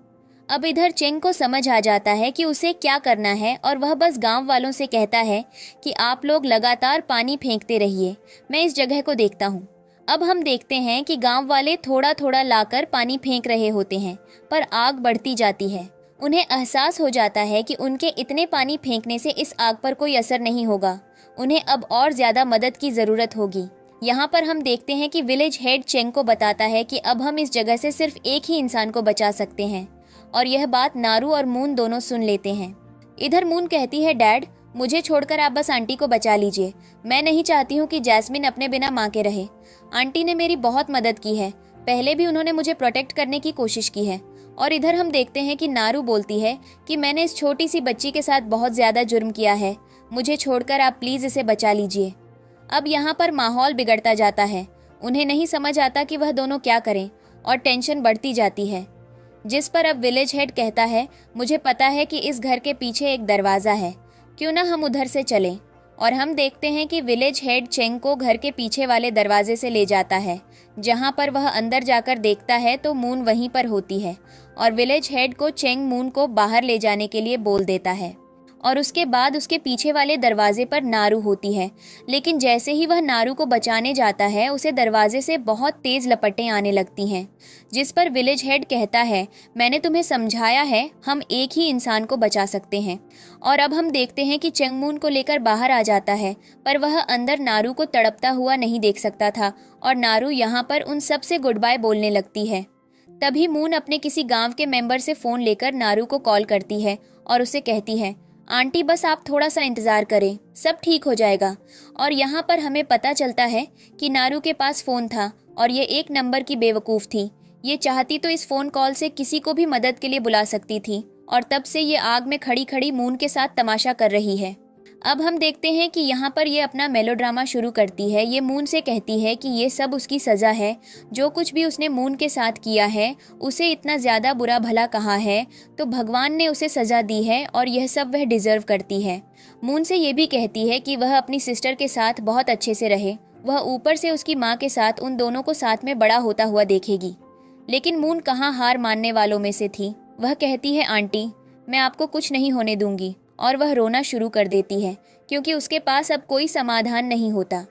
अब इधर चेंग को समझ आ जाता है कि उसे क्या करना है और वह बस गांव वालों से कहता है कि आप लोग लगातार पानी फेंकते रहिए, मैं इस जगह को देखता हूँ। अब हम देखते हैं कि गांव वाले थोड़ा थोड़ा लाकर पानी फेंक रहे होते हैं, पर आग बढ़ती जाती है। उन्हें एहसास हो जाता है कि उनके इतने पानी फेंकने से इस आग पर कोई असर नहीं होगा, उन्हें अब और ज़्यादा मदद की ज़रूरत होगी। यहाँ पर हम देखते हैं कि विलेज हेड चेंग को बताता है कि अब हम इस जगह से सिर्फ एक ही इंसान को बचा सकते हैं और यह बात नारू और मून दोनों सुन लेते हैं। इधर मून कहती है डैड मुझे छोड़कर आप बस आंटी को बचा लीजिए, मैं नहीं चाहती हूँ कि जैस्मिन अपने बिना माँ के रहे। आंटी ने मेरी बहुत मदद की है, पहले भी उन्होंने मुझे प्रोटेक्ट करने की कोशिश की है। और इधर हम देखते हैं कि नारू बोलती है कि मैंने इस छोटी सी बच्ची के साथ बहुत ज़्यादा जुर्म किया है, मुझे छोड़कर आप प्लीज़ इसे बचा लीजिए। अब यहाँ पर माहौल बिगड़ता जाता है, उन्हें नहीं समझ आता कि वह दोनों क्या करें और टेंशन बढ़ती जाती है। जिस पर अब विलेज हेड कहता है मुझे पता है कि इस घर के पीछे एक दरवाज़ा है, क्यों ना हम उधर से चलें। और हम देखते हैं कि विलेज हेड चेंग को घर के पीछे वाले दरवाजे से ले जाता है, जहां पर वह अंदर जाकर देखता है तो मून वहीं पर होती है और विलेज हेड को चेंग मून को बाहर ले जाने के लिए बोल देता है। और उसके बाद उसके पीछे वाले दरवाजे पर नारू होती है, लेकिन जैसे ही वह नारू को बचाने जाता है उसे दरवाजे से बहुत तेज़ लपटें आने लगती हैं। जिस पर विलेज हेड कहता है मैंने तुम्हें समझाया है, हम एक ही इंसान को बचा सकते हैं। और अब हम देखते हैं कि चंगमून को लेकर बाहर आ जाता है, पर वह अंदर नारू को तड़पता हुआ नहीं देख सकता था और नारू यहाँ पर उन सब से गुड बाय बोलने लगती है। तभी मून अपने किसी गाँव के मेंबर से फ़ोन लेकर नारू को कॉल करती है और उसे कहती है आंटी बस आप थोड़ा सा इंतज़ार करें, सब ठीक हो जाएगा। और यहाँ पर हमें पता चलता है कि नारू के पास फ़ोन था और ये एक नंबर की बेवकूफ़ थी, ये चाहती तो इस फ़ोन कॉल से किसी को भी मदद के लिए बुला सकती थी और तब से ये आग में खड़ी खड़ी मून के साथ तमाशा कर रही है। अब हम देखते हैं कि यहाँ पर ये अपना मेलोड्रामा शुरू करती है। ये मून से कहती है कि ये सब उसकी सज़ा है। जो कुछ भी उसने मून के साथ किया है, उसे इतना ज़्यादा बुरा भला कहा है, तो भगवान ने उसे सज़ा दी है और यह सब वह डिज़र्व करती है। मून से ये भी कहती है कि वह अपनी सिस्टर के साथ बहुत अच्छे से रहे। वह ऊपर से उसकी माँ के साथ उन दोनों को साथ में बड़ा होता हुआ देखेगी। लेकिन मून कहाँ हार मानने वालों में से थी। वह कहती है, आंटी, मैं आपको कुछ नहीं होने दूंगी। और वह रोना शुरू कर देती है क्योंकि उसके पास अब कोई समाधान नहीं होता।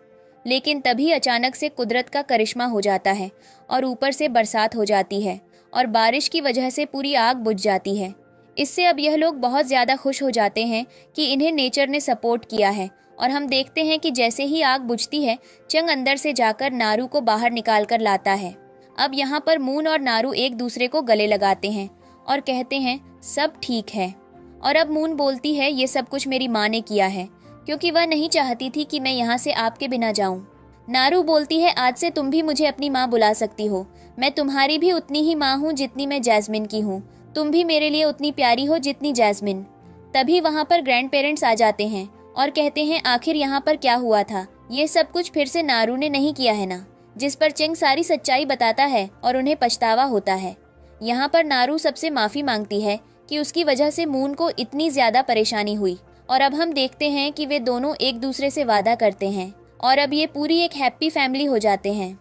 लेकिन तभी अचानक से कुदरत का करिश्मा हो जाता है और ऊपर से बरसात हो जाती है और बारिश की वजह से पूरी आग बुझ जाती है। इससे अब यह लोग बहुत ज़्यादा खुश हो जाते हैं कि इन्हें नेचर ने सपोर्ट किया है। और हम देखते हैं कि जैसे ही आग बुझती है, चंग अंदर से जाकर नारू को बाहर निकाल कर लाता है। अब यहाँ पर मून और नारू एक दूसरे को गले लगाते हैं और कहते हैं सब ठीक है। और अब मून बोलती है, ये सब कुछ मेरी माँ ने किया है क्योंकि वह नहीं चाहती थी कि मैं यहाँ से आपके बिना जाऊँ। नारू बोलती है, आज से तुम भी मुझे अपनी माँ बुला सकती हो। मैं तुम्हारी भी उतनी ही माँ हूँ जितनी मैं जैस्मिन की हूँ। तुम भी मेरे लिए उतनी प्यारी हो जितनी जैस्मिन। तभी वहाँ पर ग्रैंड पेरेंट्स आ जाते हैं और कहते हैं, आखिर यहाँ पर क्या हुआ था? ये सब कुछ फिर से नारू ने नहीं किया है ना? जिस पर चेंग सारी सच्चाई बताता है और उन्हें पछतावा होता है। यहाँ पर नारू सबसे माफ़ी मांगती है कि उसकी वजह से मून को इतनी ज़्यादा परेशानी हुई। और अब हम देखते हैं कि वे दोनों एक दूसरे से वादा करते हैं और अब ये पूरी एक हैप्पी फैमिली हो जाते हैं।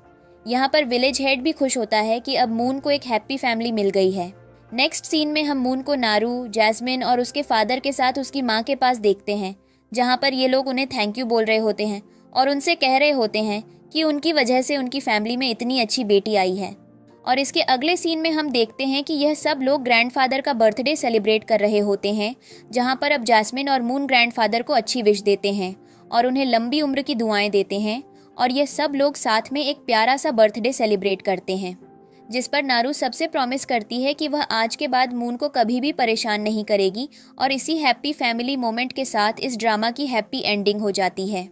यहाँ पर विलेज हेड भी खुश होता है कि अब मून को एक हैप्पी फैमिली मिल गई है। नेक्स्ट सीन में हम मून को नारू, जैस्मिन और उसके फादर के साथ उसकी माँ के पास देखते हैं, जहाँ पर ये लोग उन्हें थैंक यू बोल रहे होते हैं और उनसे कह रहे होते हैं कि उनकी वजह से उनकी फैमिली में इतनी अच्छी बेटी आई है। और इसके अगले सीन में हम देखते हैं कि यह सब लोग ग्रैंडफादर का बर्थडे सेलिब्रेट कर रहे होते हैं, जहां पर अब जैस्मिन और मून ग्रैंडफादर को अच्छी विश देते हैं और उन्हें लंबी उम्र की दुआएं देते हैं। और यह सब लोग साथ में एक प्यारा सा बर्थडे सेलिब्रेट करते हैं, जिस पर नारू सबसे प्रॉमिस करती है कि वह आज के बाद मून को कभी भी परेशान नहीं करेगी। और इसी हैप्पी फैमिली मोमेंट के साथ इस ड्रामा की हैप्पी एंडिंग हो जाती है।